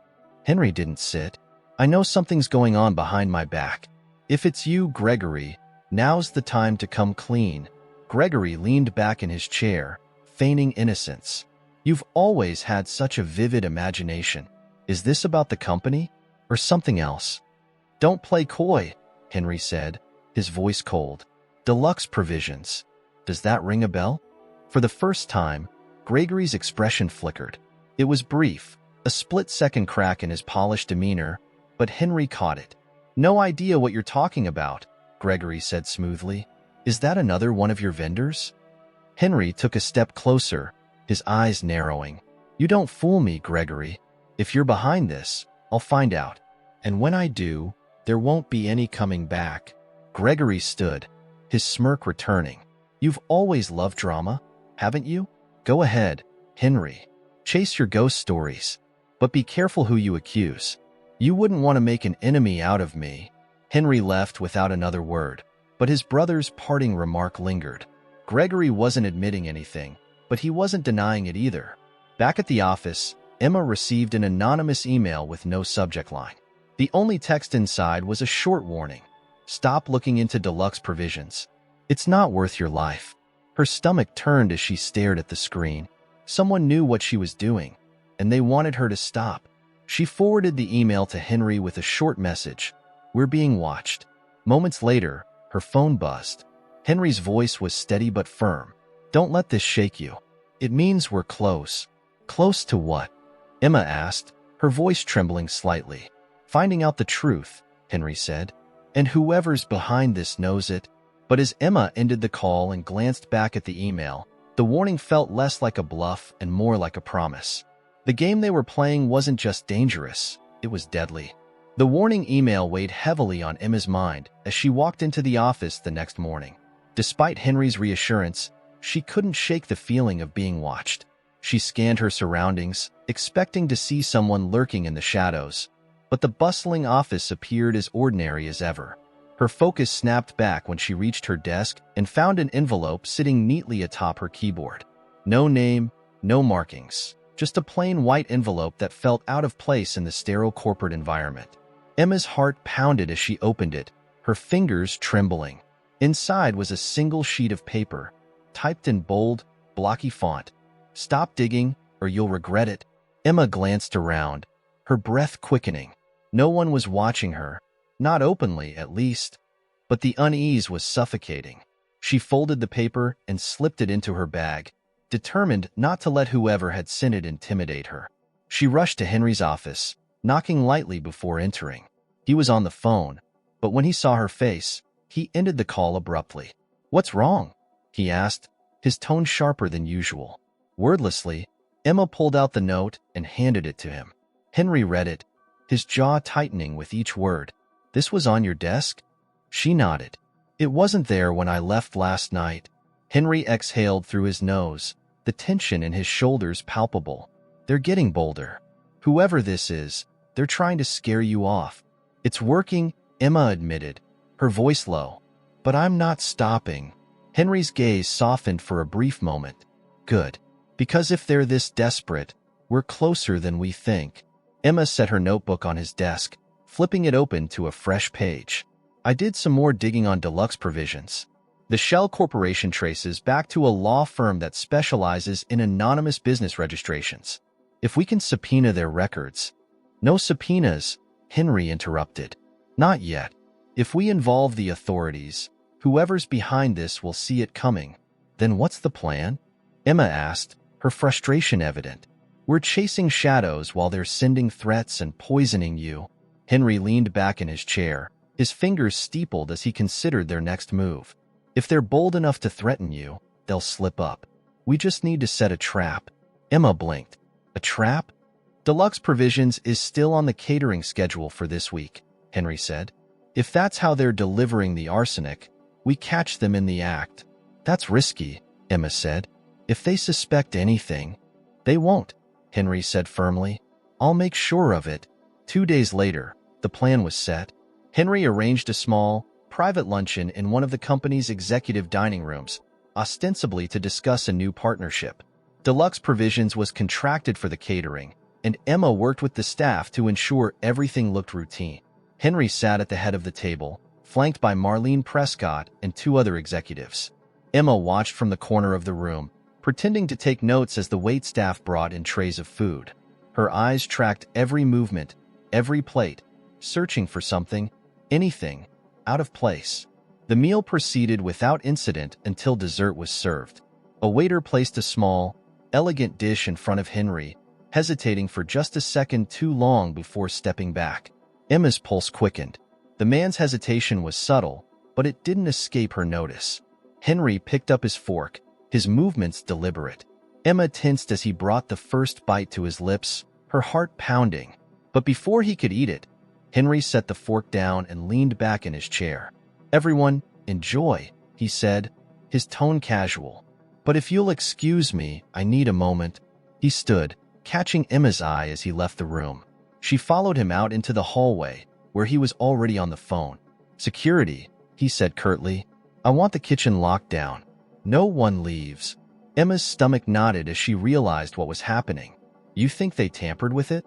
Henry didn't sit. "I know something's going on behind my back. If it's you, Gregory, now's the time to come clean." Gregory leaned back in his chair, feigning innocence. "You've always had such a vivid imagination. Is this about the company? Or something else?" "Don't play coy," Henry said, his voice cold. "Deluxe Provisions. Does that ring a bell?" For the first time, Gregory's expression flickered. It was brief, a split-second crack in his polished demeanor, but Henry caught it. "No idea what you're talking about," Gregory said smoothly. "Is that another one of your vendors?" Henry took a step closer, his eyes narrowing. "You don't fool me, Gregory. If you're behind this, I'll find out. And when I do, there won't be any coming back." Gregory stood, his smirk returning. "You've always loved drama, haven't you? Go ahead, Henry. Chase your ghost stories. But be careful who you accuse. You wouldn't want to make an enemy out of me." Henry left without another word, but his brother's parting remark lingered. Gregory wasn't admitting anything, but he wasn't denying it either. Back at the office, Emma received an anonymous email with no subject line. The only text inside was a short warning. "Stop looking into Deluxe Provisions. It's not worth your life." Her stomach turned as she stared at the screen. Someone knew what she was doing, and they wanted her to stop. She forwarded the email to Henry with a short message. "We're being watched." Moments later, her phone buzzed. Henry's voice was steady but firm. "Don't let this shake you. It means we're close." "Close to what?" Emma asked, her voice trembling slightly. "Finding out the truth," Henry said. "And whoever's behind this knows it." But as Emma ended the call and glanced back at the email, the warning felt less like a bluff and more like a promise. The game they were playing wasn't just dangerous, It was deadly. The warning email weighed heavily on Emma's mind as she walked into the office the next morning. Despite Henry's reassurance, she couldn't shake the feeling of being watched. She scanned her surroundings, expecting to see someone lurking in the shadows, but the bustling office appeared as ordinary as ever. Her focus snapped back when she reached her desk and found an envelope sitting neatly atop her keyboard. No name, no markings, just a plain white envelope that felt out of place in the sterile corporate environment. Emma's heart pounded as she opened it, her fingers trembling. Inside was a single sheet of paper, typed in bold, blocky font. "Stop digging, or you'll regret it." Emma glanced around, her breath quickening. No one was watching her, not openly at least, but the unease was suffocating. She folded the paper and slipped it into her bag, determined not to let whoever had sent it intimidate her. She rushed to Henry's office, knocking lightly before entering. He was on the phone, but when he saw her face, he ended the call abruptly. "What's wrong?" he asked, his tone sharper than usual. Wordlessly, Emma pulled out the note and handed it to him. Henry read it, his jaw tightening with each word. "This was on your desk?" She nodded. "It wasn't there when I left last night." Henry exhaled through his nose, the tension in his shoulders palpable. "They're getting bolder. Whoever this is, they're trying to scare you off." "It's working," Emma admitted, her voice low. "But I'm not stopping." Henry's gaze softened for a brief moment. "Good. Because if they're this desperate, we're closer than we think." Emma set her notebook on his desk, flipping it open to a fresh page. "I did some more digging on Deluxe Provisions. The Shell Corporation traces back to a law firm that specializes in anonymous business registrations. If we can subpoena their records—" "No subpoenas," Henry interrupted. "Not yet. If we involve the authorities, whoever's behind this will see it coming." "Then what's the plan?" Emma asked, her frustration evident. "We're chasing shadows while they're sending threats and poisoning you." Henry leaned back in his chair, his fingers steepled as he considered their next move. "If they're bold enough to threaten you, they'll slip up. We just need to set a trap." Emma blinked. "A trap?" "Deluxe Provisions is still on the catering schedule for this week," Henry said. "If that's how they're delivering the arsenic, we catch them in the act." "That's risky," Emma said. "If they suspect anything—" "They won't," Henry said firmly. "I'll make sure of it." 2 days later, the plan was set. Henry arranged a small, private luncheon in one of the company's executive dining rooms, ostensibly to discuss a new partnership. Deluxe Provisions was contracted for the catering, and Emma worked with the staff to ensure everything looked routine. Henry sat at the head of the table, flanked by Marlene Prescott and 2 other executives. Emma watched from the corner of the room, pretending to take notes as the waitstaff brought in trays of food. Her eyes tracked every movement, every plate, searching for something, anything, out of place. The meal proceeded without incident until dessert was served. A waiter placed a small, elegant dish in front of Henry, hesitating for just a second too long before stepping back. Emma's pulse quickened. The man's hesitation was subtle, but it didn't escape her notice. Henry picked up his fork, his movements deliberate. Emma tensed as he brought the first bite to his lips, her heart pounding. But before he could eat it, Henry set the fork down and leaned back in his chair. "Everyone, enjoy," he said, his tone casual. "But if you'll excuse me, I need a moment." He stood, catching Emma's eye as he left the room. She followed him out into the hallway, where he was already on the phone. "Security," he said curtly. "I want the kitchen locked down. No one leaves." Emma's stomach knotted as she realized what was happening. "You think they tampered with it?"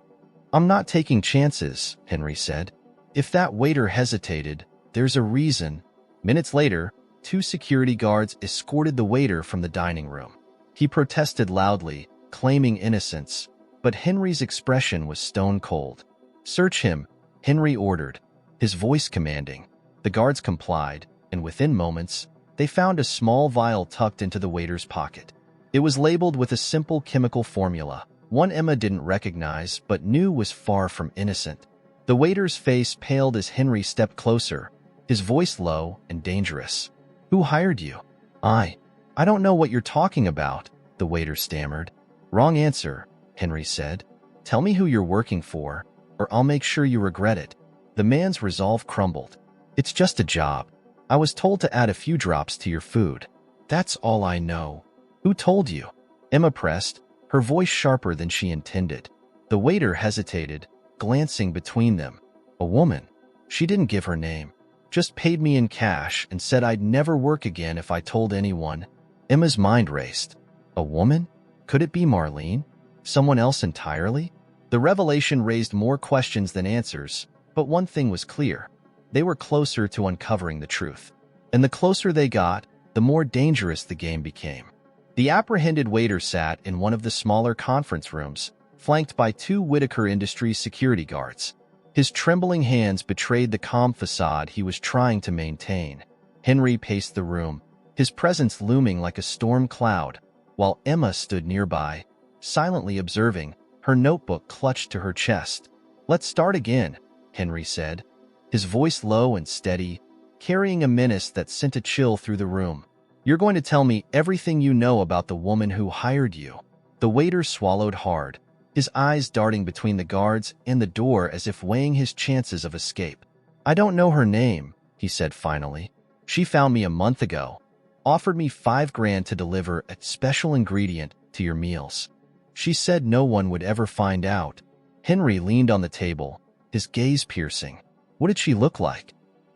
"I'm not taking chances," Henry said. "If that waiter hesitated, there's a reason." Minutes later, 2 security guards escorted the waiter from the dining room. He protested loudly, claiming innocence, but Henry's expression was stone cold. "Search him," Henry ordered, his voice commanding. The guards complied, and within moments, they found a small vial tucked into the waiter's pocket. It was labeled with a simple chemical formula, one Emma didn't recognize but knew was far from innocent. The waiter's face paled as Henry stepped closer, his voice low and dangerous. "Who hired you?" I don't know what you're talking about," the waiter stammered. "Wrong answer," Henry said. "Tell me who you're working for." or I'll make sure you regret it." The man's resolve crumbled. "It's just a job. I was told to add a few drops to your food. That's all I know." "Who told you?" Emma pressed, her voice sharper than she intended. The waiter hesitated, glancing between them. "A woman. She didn't give her name. Just paid me in cash and said I'd never work again if I told anyone." Emma's mind raced. A woman? Could it be Marlene? Someone else entirely? The revelation raised more questions than answers, but one thing was clear. They were closer to uncovering the truth. And the closer they got, the more dangerous the game became. The apprehended waiter sat in one of the smaller conference rooms, flanked by 2 Whitaker Industries security guards. His trembling hands betrayed the calm facade he was trying to maintain. Henry paced the room, his presence looming like a storm cloud, while Emma stood nearby, silently observing, her notebook clutched to her chest. "Let's start again," Henry said, his voice low and steady, carrying a menace that sent a chill through the room. "You're going to tell me everything you know about the woman who hired you." The waiter swallowed hard, his eyes darting between the guards and the door as if weighing his chances of escape. "I don't know her name," he said finally. "She found me a month ago, offered me $5,000 to deliver a special ingredient to your meals. She said no one would ever find out." Henry leaned on the table, his gaze piercing. "What did she look like?"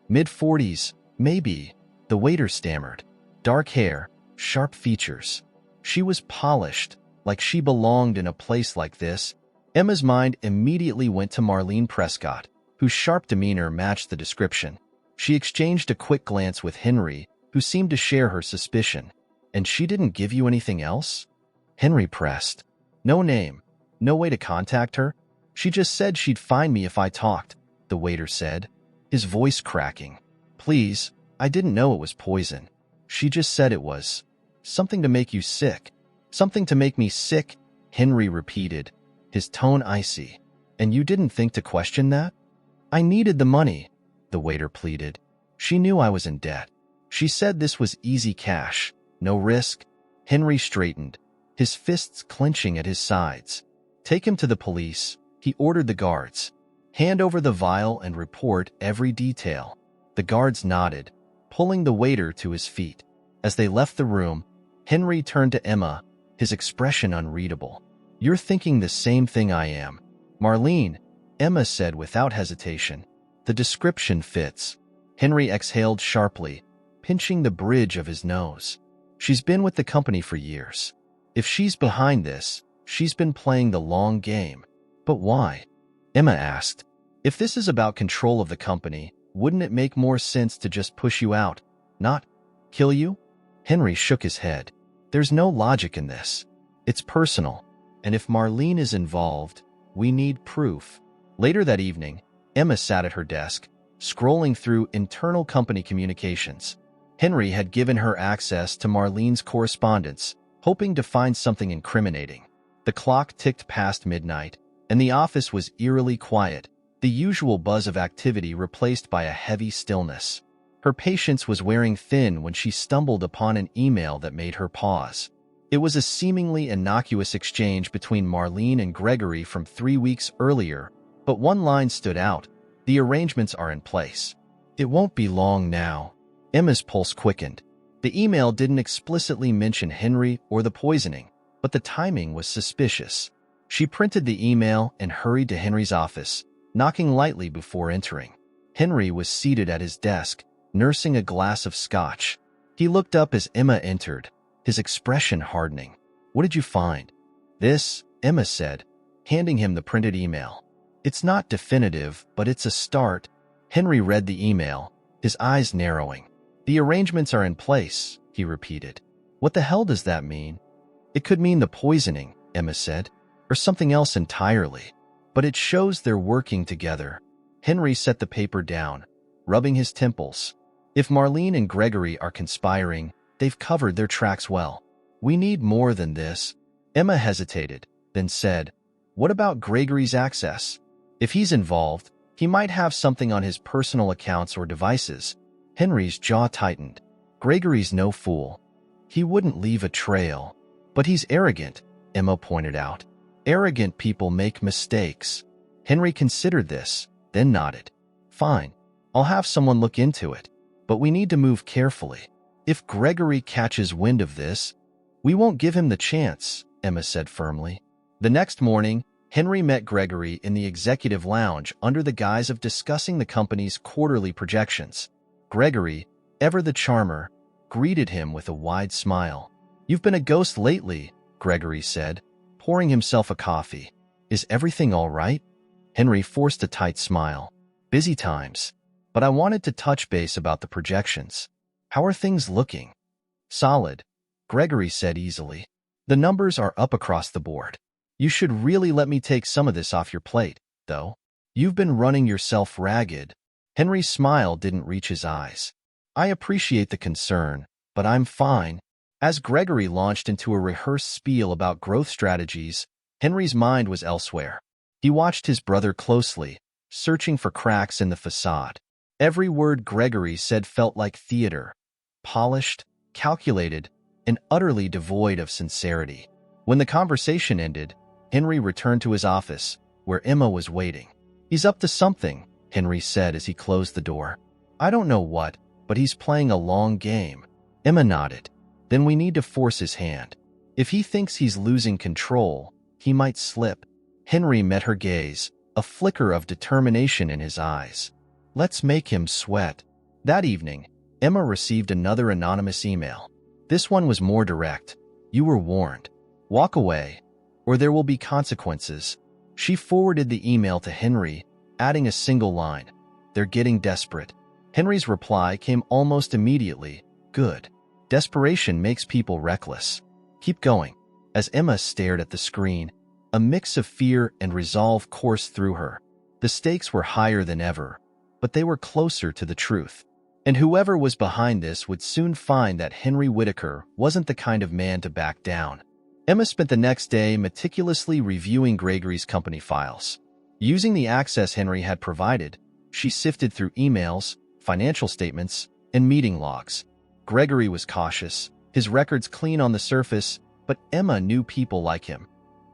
"Mid-40s, maybe," the waiter stammered. "Dark hair, sharp features. She was polished, like she belonged in a place like this." Emma's mind immediately went to Marlene Prescott, whose sharp demeanor matched the description. She exchanged a quick glance with Henry, who seemed to share her suspicion. "And she didn't give you anything else?" Henry pressed. "No name, no way to contact her. She just said she'd find me if I talked," the waiter said, his voice cracking. "Please, I didn't know it was poison. She just said it was something to make you sick." "Something to make me sick," Henry repeated, his tone icy. "And you didn't think to question that?" "I needed the money," the waiter pleaded. "She knew I was in debt. She said this was easy cash, no risk." Henry straightened, his fists clenching at his sides. "Take him to the police," he ordered the guards. "Hand over the vial and report every detail." The guards nodded, pulling the waiter to his feet. As they left the room, Henry turned to Emma, his expression unreadable. "You're thinking the same thing I am." "Marlene," Emma said without hesitation. "The description fits." Henry exhaled sharply, pinching the bridge of his nose. "She's been with the company for years. If she's behind this, she's been playing the long game." "But why?" Emma asked. "If this is about control of the company, wouldn't it make more sense to just push you out, not kill you?" Henry shook his head. "There's no logic in this. It's personal. And if Marlene is involved, we need proof." Later that evening, Emma sat at her desk, scrolling through internal company communications. Henry had given her access to Marlene's correspondence, hoping to find something incriminating. The clock ticked past midnight, and the office was eerily quiet, the usual buzz of activity replaced by a heavy stillness. Her patience was wearing thin when she stumbled upon an email that made her pause. It was a seemingly innocuous exchange between Marlene and Gregory from 3 weeks earlier, but one line stood out: "The arrangements are in place." "It won't be long now." Emma's pulse quickened. The email didn't explicitly mention Henry or the poisoning, but the timing was suspicious. She printed the email and hurried to Henry's office, knocking lightly before entering. Henry was seated at his desk, nursing a glass of scotch. He looked up as Emma entered, his expression hardening. "What did you find?" "This," Emma said, handing him the printed email. "It's not definitive, but it's a start." Henry read the email, his eyes narrowing. "The arrangements are in place," he repeated. "What the hell does that mean?" "It could mean the poisoning," Emma said, "or something else entirely. But it shows they're working together." Henry set the paper down, rubbing his temples. "If Marlene and Gregory are conspiring, they've covered their tracks well. We need more than this." Emma hesitated, then said, "What about Gregory's access? If he's involved, he might have something on his personal accounts or devices." Henry's jaw tightened. "Gregory's no fool. He wouldn't leave a trail. But he's arrogant," Emma pointed out. "Arrogant people make mistakes." Henry considered this, then nodded. Fine, I'll have someone look into it, but we need to move carefully. If Gregory catches wind of this, we won't give him the chance, Emma said firmly. The next morning, Henry met Gregory in the executive lounge under the guise of discussing the company's quarterly projections. Gregory, ever the charmer, greeted him with a wide smile. You've been a ghost lately, Gregory said, pouring himself a coffee. Is everything all right? Henry forced a tight smile. Busy times, but I wanted to touch base about the projections. How are things looking? Solid, Gregory said easily. The numbers are up across the board. You should really let me take some of this off your plate, though. You've been running yourself ragged. Henry's smile didn't reach his eyes. I appreciate the concern, but I'm fine. As Gregory launched into a rehearsed spiel about growth strategies, Henry's mind was elsewhere. He watched his brother closely, searching for cracks in the facade. Every word Gregory said felt like theater, polished, calculated, and utterly devoid of sincerity. When the conversation ended, Henry returned to his office, where Emma was waiting. He's up to something, Henry said as he closed the door. I don't know what, but he's playing a long game. Emma nodded. Then we need to force his hand. If he thinks he's losing control, he might slip. Henry met her gaze, a flicker of determination in his eyes. Let's make him sweat. That evening, Emma received another anonymous email. This one was more direct. You were warned. Walk away, or there will be consequences. She forwarded the email to Henry, adding a single line. They're getting desperate. Henry's reply came almost immediately. Good. Desperation makes people reckless. Keep going. As Emma stared at the screen, a mix of fear and resolve coursed through her. The stakes were higher than ever, but they were closer to the truth. And whoever was behind this would soon find that Henry Whitaker wasn't the kind of man to back down. Emma spent the next day meticulously reviewing Gregory's company files. Using the access Henry had provided, she sifted through emails, financial statements, and meeting logs. Gregory was cautious, his records clean on the surface, but Emma knew people like him.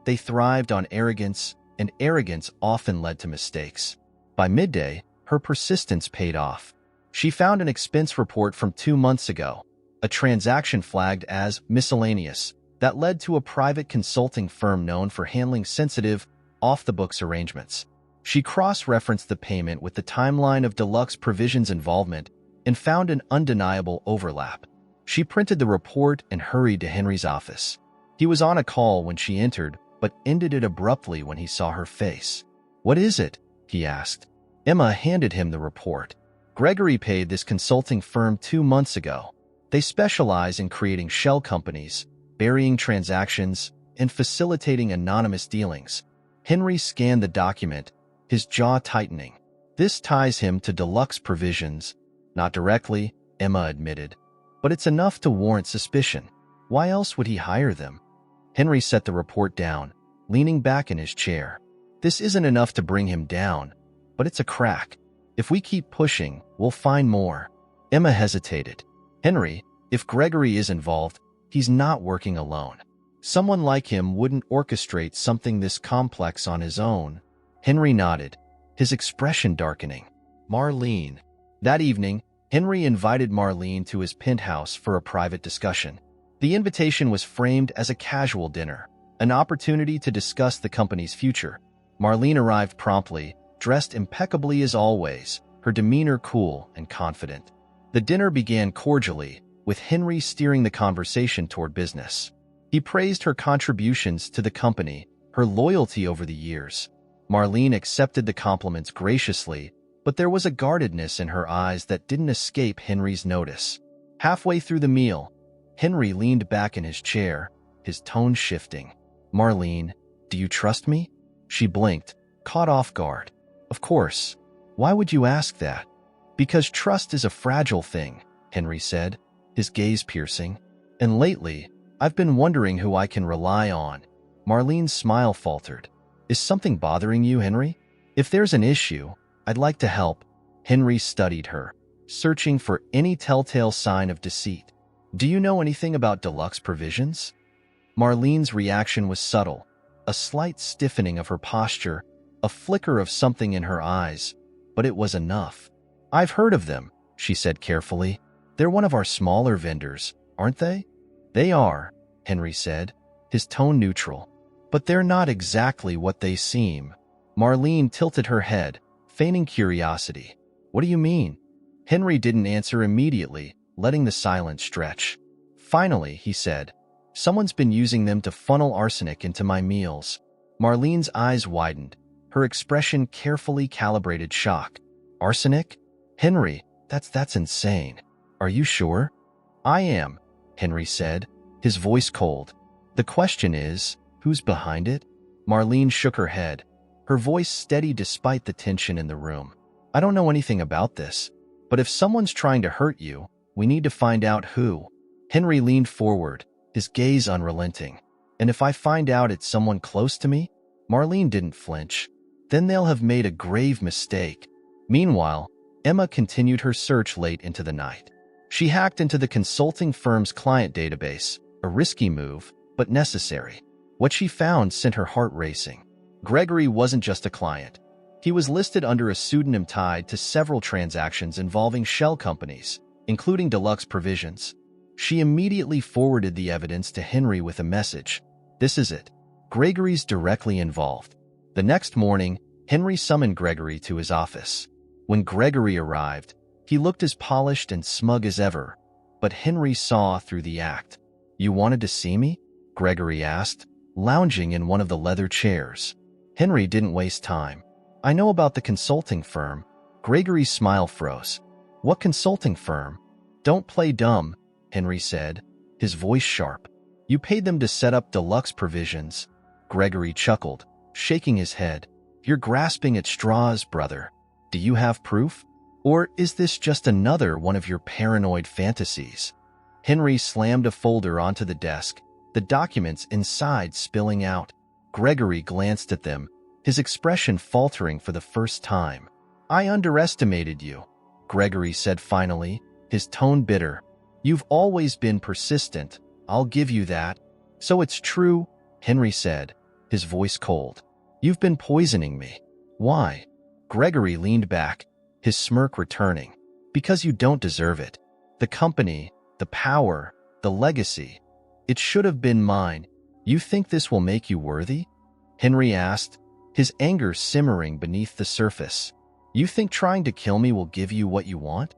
They thrived on arrogance, and arrogance often led to mistakes. By midday, her persistence paid off. She found an expense report from 2 months ago, a transaction flagged as miscellaneous that led to a private consulting firm known for handling sensitive, off-the-books arrangements. She cross-referenced the payment with the timeline of Deluxe Provisions' involvement and found an undeniable overlap. She printed the report and hurried to Henry's office. He was on a call when she entered, but ended it abruptly when he saw her face. What is it? He asked. Emma handed him the report. Gregory paid this consulting firm 2 months ago. They specialize in creating shell companies, burying transactions, and facilitating anonymous dealings. Henry scanned the document, his jaw tightening. This ties him to Deluxe Provisions. Not directly, Emma admitted, but it's enough to warrant suspicion. Why else would he hire them? Henry set the report down, leaning back in his chair. This isn't enough to bring him down, but it's a crack. If we keep pushing, we'll find more. Emma hesitated. Henry, if Gregory is involved, he's not working alone. Someone like him wouldn't orchestrate something this complex on his own. Henry nodded, his expression darkening. Marlene. That evening, Henry invited Marlene to his penthouse for a private discussion. The invitation was framed as a casual dinner, an opportunity to discuss the company's future. Marlene arrived promptly, dressed impeccably as always, her demeanor cool and confident. The dinner began cordially, with Henry steering the conversation toward business. He praised her contributions to the company, her loyalty over the years. Marlene accepted the compliments graciously, but there was a guardedness in her eyes that didn't escape Henry's notice. Halfway through the meal, Henry leaned back in his chair, his tone shifting. Marlene, do you trust me? She blinked, caught off guard. Of course. Why would you ask that? Because trust is a fragile thing, Henry said, his gaze piercing. And lately, I've been wondering who I can rely on. Marlene's smile faltered. Is something bothering you, Henry? If there's an issue, I'd like to help. Henry studied her, searching for any telltale sign of deceit. Do you know anything about Deluxe Provisions? Marlene's reaction was subtle, a slight stiffening of her posture, a flicker of something in her eyes, but it was enough. "I've heard of them," she said carefully. "They're one of our smaller vendors, aren't they?" "They are," Henry said, his tone neutral. "But they're not exactly what they seem." Marlene tilted her head, feigning curiosity. "What do you mean?" Henry didn't answer immediately, letting the silence stretch. Finally, he said, "Someone's been using them to funnel arsenic into my meals." Marlene's eyes widened, her expression carefully calibrated shock. "Arsenic? Henry, that's insane. Are you sure?" "I am," Henry said, his voice cold. "The question is, who's behind it?" Marlene shook her head, her voice steady despite the tension in the room. "I don't know anything about this, but if someone's trying to hurt you, we need to find out who." Henry leaned forward, his gaze unrelenting. "And if I find out it's someone close to me?" Marlene didn't flinch. "Then they'll have made a grave mistake." Meanwhile, Emma continued her search late into the night. She hacked into the consulting firm's client database, a risky move, but necessary. What she found sent her heart racing. Gregory wasn't just a client. He was listed under a pseudonym tied to several transactions involving shell companies, including Deluxe Provisions. She immediately forwarded the evidence to Henry with a message. "This is it. Gregory's directly involved." The next morning, Henry summoned Gregory to his office. When Gregory arrived, he looked as polished and smug as ever, but Henry saw through the act. "You wanted to see me?" Gregory asked, lounging in one of the leather chairs. Henry didn't waste time. "I know about the consulting firm." Gregory's smile froze. "What consulting firm?" "Don't play dumb," Henry said, his voice sharp. "You paid them to set up Deluxe Provisions." Gregory chuckled, shaking his head. "You're grasping at straws, brother. Do you have proof? Or is this just another one of your paranoid fantasies?" Henry slammed a folder onto the desk, the documents inside spilling out. Gregory glanced at them, his expression faltering for the first time. "I underestimated you," Gregory said finally, his tone bitter. "You've always been persistent, I'll give you that." "So it's true," Henry said, his voice cold. "You've been poisoning me." "Why?" Gregory leaned back, his smirk returning. "Because you don't deserve it. The company, the power, the legacy. It should have been mine. You think this will make you worthy?" Henry asked, his anger simmering beneath the surface. "You think trying to kill me will give you what you want?"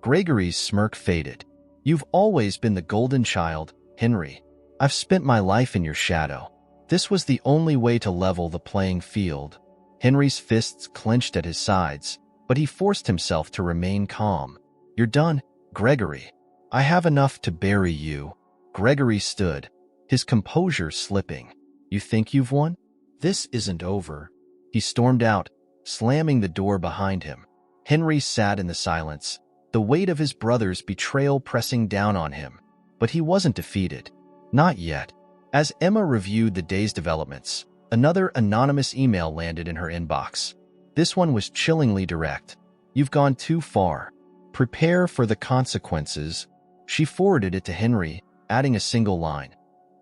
Gregory's smirk faded. "You've always been the golden child, Henry. I've spent my life in your shadow. This was the only way to level the playing field." Henry's fists clenched at his sides, but he forced himself to remain calm. "You're done, Gregory. I have enough to bury you." Gregory stood, his composure slipping. "You think you've won? This isn't over." He stormed out, slamming the door behind him. Henry sat in the silence, the weight of his brother's betrayal pressing down on him. But he wasn't defeated. Not yet. As Emma reviewed the day's developments, another anonymous email landed in her inbox. This one was chillingly direct. "You've gone too far. Prepare for the consequences." She forwarded it to Henry, adding a single line.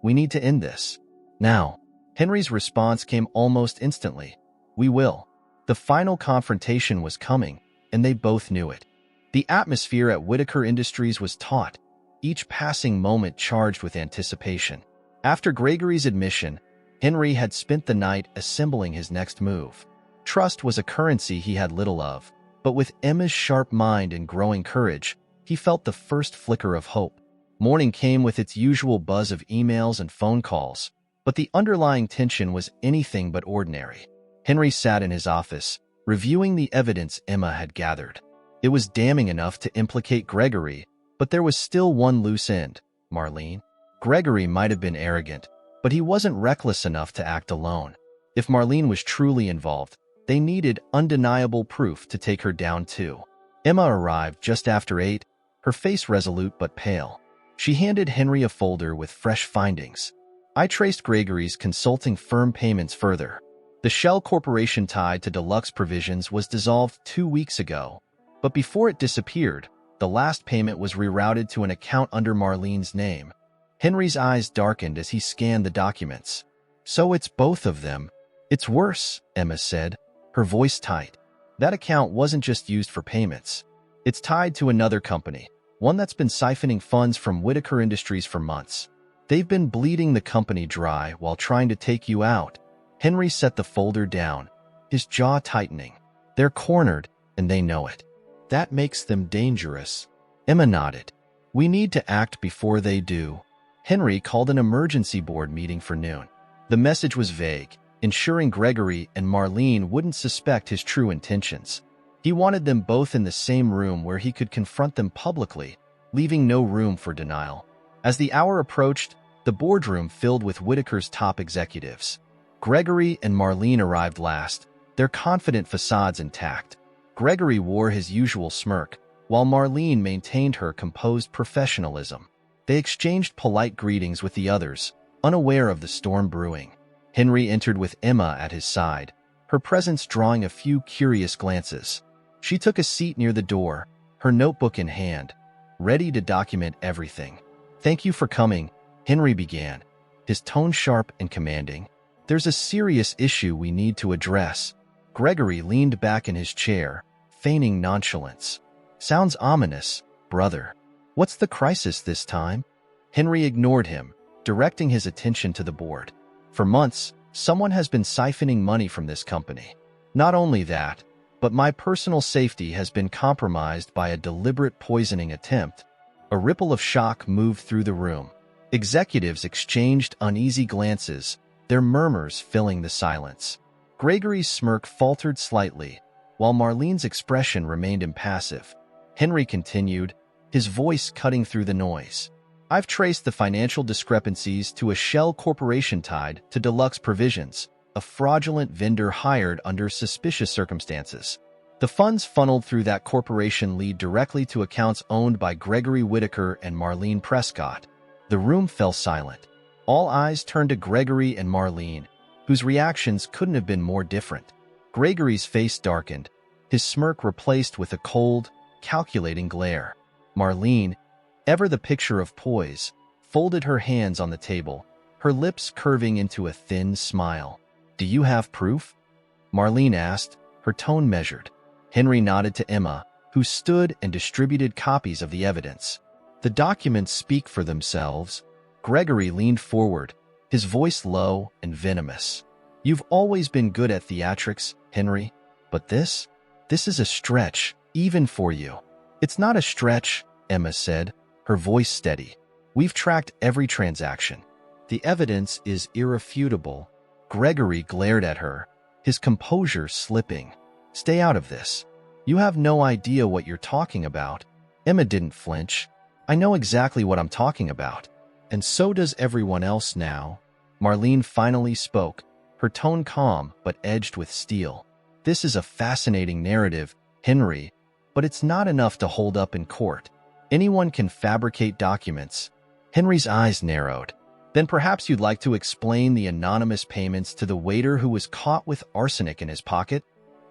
"We need to end this. Now." Henry's response came almost instantly. "We will." The final confrontation was coming, and they both knew it. The atmosphere at Whitaker Industries was taut, each passing moment charged with anticipation. After Gregory's admission, Henry had spent the night assembling his next move. Trust was a currency he had little of, but with Emma's sharp mind and growing courage, he felt the first flicker of hope. Morning came with its usual buzz of emails and phone calls, but the underlying tension was anything but ordinary. Henry sat in his office, reviewing the evidence Emma had gathered. It was damning enough to implicate Gregory, but there was still one loose end, Marlene. Gregory might have been arrogant, but he wasn't reckless enough to act alone. If Marlene was truly involved, they needed undeniable proof to take her down too. Emma arrived just after 8, her face resolute but pale. She handed Henry a folder with fresh findings. "I traced Gregory's consulting firm payments further. The shell corporation tied to Deluxe Provisions was dissolved 2 weeks ago, but before it disappeared, the last payment was rerouted to an account under Marlene's name." Henry's eyes darkened as he scanned the documents. "So it's both of them." It's worse, Emma said, her voice tight. That account wasn't just used for payments. It's tied to another company, one that's been siphoning funds from Whitaker Industries for months. They've been bleeding the company dry while trying to take you out. Henry set the folder down, his jaw tightening. They're cornered, and they know it. That makes them dangerous. Emma nodded. We need to act before they do. Henry called an emergency board meeting for noon. The message was vague, ensuring Gregory and Marlene wouldn't suspect his true intentions. He wanted them both in the same room where he could confront them publicly, leaving no room for denial. As the hour approached, the boardroom filled with Whitaker's top executives. Gregory and Marlene arrived last, their confident facades intact. Gregory wore his usual smirk, while Marlene maintained her composed professionalism. They exchanged polite greetings with the others, unaware of the storm brewing. Henry entered with Emma at his side, her presence drawing a few curious glances. She took a seat near the door, her notebook in hand, ready to document everything. Thank you for coming, Henry began, his tone sharp and commanding. There's a serious issue we need to address. Gregory leaned back in his chair, feigning nonchalance. Sounds ominous, brother. What's the crisis this time? Henry ignored him, directing his attention to the board. For months, someone has been siphoning money from this company. Not only that, but my personal safety has been compromised by a deliberate poisoning attempt. A ripple of shock moved through the room. Executives exchanged uneasy glances, their murmurs filling the silence. Gregory's smirk faltered slightly, while Marlene's expression remained impassive. Henry continued, his voice cutting through the noise. I've traced the financial discrepancies to a shell corporation tied to Deluxe Provisions, a fraudulent vendor hired under suspicious circumstances. The funds funneled through that corporation lead directly to accounts owned by Gregory Whitaker and Marlene Prescott. The room fell silent. All eyes turned to Gregory and Marlene, whose reactions couldn't have been more different. Gregory's face darkened, his smirk replaced with a cold, calculating glare. Marlene, ever the picture of poise, folded her hands on the table, her lips curving into a thin smile. Do you have proof? Marlene asked, her tone measured. Henry nodded to Emma, who stood and distributed copies of the evidence. The documents speak for themselves. Gregory leaned forward, his voice low and venomous. You've always been good at theatrics, Henry, but this is a stretch, even for you. It's not a stretch, Emma said, her voice steady. We've tracked every transaction. The evidence is irrefutable. Gregory glared at her, his composure slipping. Stay out of this. You have no idea what you're talking about. Emma didn't flinch. I know exactly what I'm talking about. And so does everyone else now. Marlene finally spoke, her tone calm but edged with steel. This is a fascinating narrative, Henry, but it's not enough to hold up in court. Anyone can fabricate documents. Henry's eyes narrowed. Then perhaps you'd like to explain the anonymous payments to the waiter who was caught with arsenic in his pocket?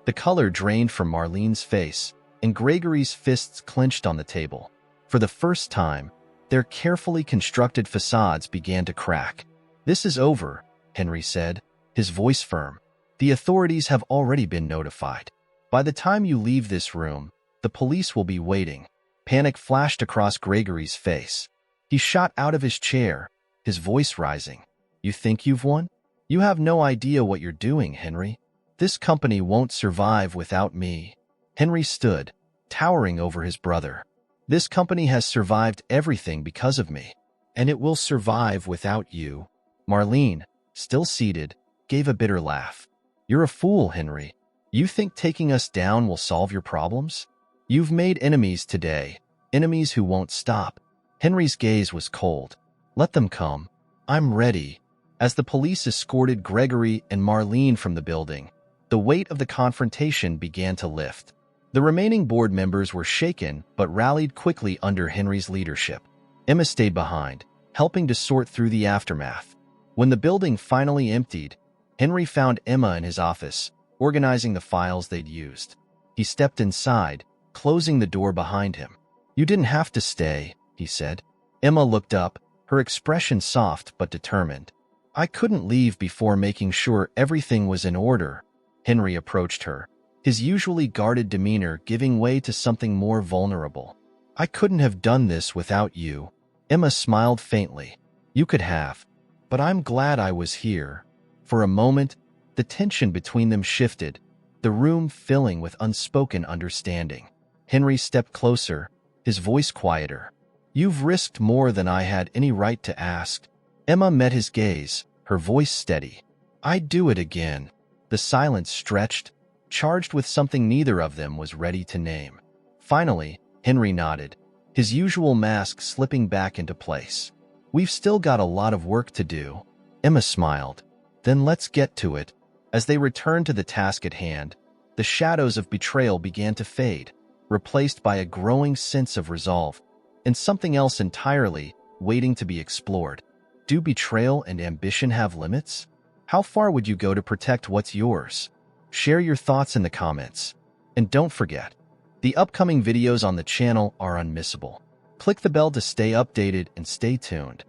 The color drained from Marlene's face, and Gregory's fists clenched on the table. For the first time, their carefully constructed facades began to crack. This is over, Henry said, his voice firm. The authorities have already been notified. By the time you leave this room, the police will be waiting. Panic flashed across Gregory's face. He shot out of his chair, his voice rising. You think you've won? You have no idea what you're doing, Henry. This company won't survive without me. Henry stood, towering over his brother. This company has survived everything because of me, and it will survive without you. Marlene, still seated, gave a bitter laugh. You're a fool, Henry. You think taking us down will solve your problems? You've made enemies today, enemies who won't stop. Henry's gaze was cold. Let them come. I'm ready. As the police escorted Gregory and Marlene from the building, the weight of the confrontation began to lift. The remaining board members were shaken but rallied quickly under Henry's leadership. Emma stayed behind, helping to sort through the aftermath. When the building finally emptied, Henry found Emma in his office, organizing the files they'd used. He stepped inside, closing the door behind him. You didn't have to stay, he said. Emma looked up, her expression soft but determined. I couldn't leave before making sure everything was in order. Henry approached her, his usually guarded demeanor giving way to something more vulnerable. I couldn't have done this without you. Emma smiled faintly. You could have, but I'm glad I was here. For a moment, the tension between them shifted, the room filling with unspoken understanding. Henry stepped closer, his voice quieter. You've risked more than I had any right to ask. Emma met his gaze, her voice steady. I'd do it again. The silence stretched, charged with something neither of them was ready to name. Finally, Henry nodded, his usual mask slipping back into place. We've still got a lot of work to do. Emma smiled. Then let's get to it. As they returned to the task at hand, the shadows of betrayal began to fade, replaced by a growing sense of resolve, and something else entirely waiting to be explored. Do betrayal and ambition have limits? How far would you go to protect what's yours? Share your thoughts in the comments. And don't forget, the upcoming videos on the channel are unmissable. Click the bell to stay updated and stay tuned.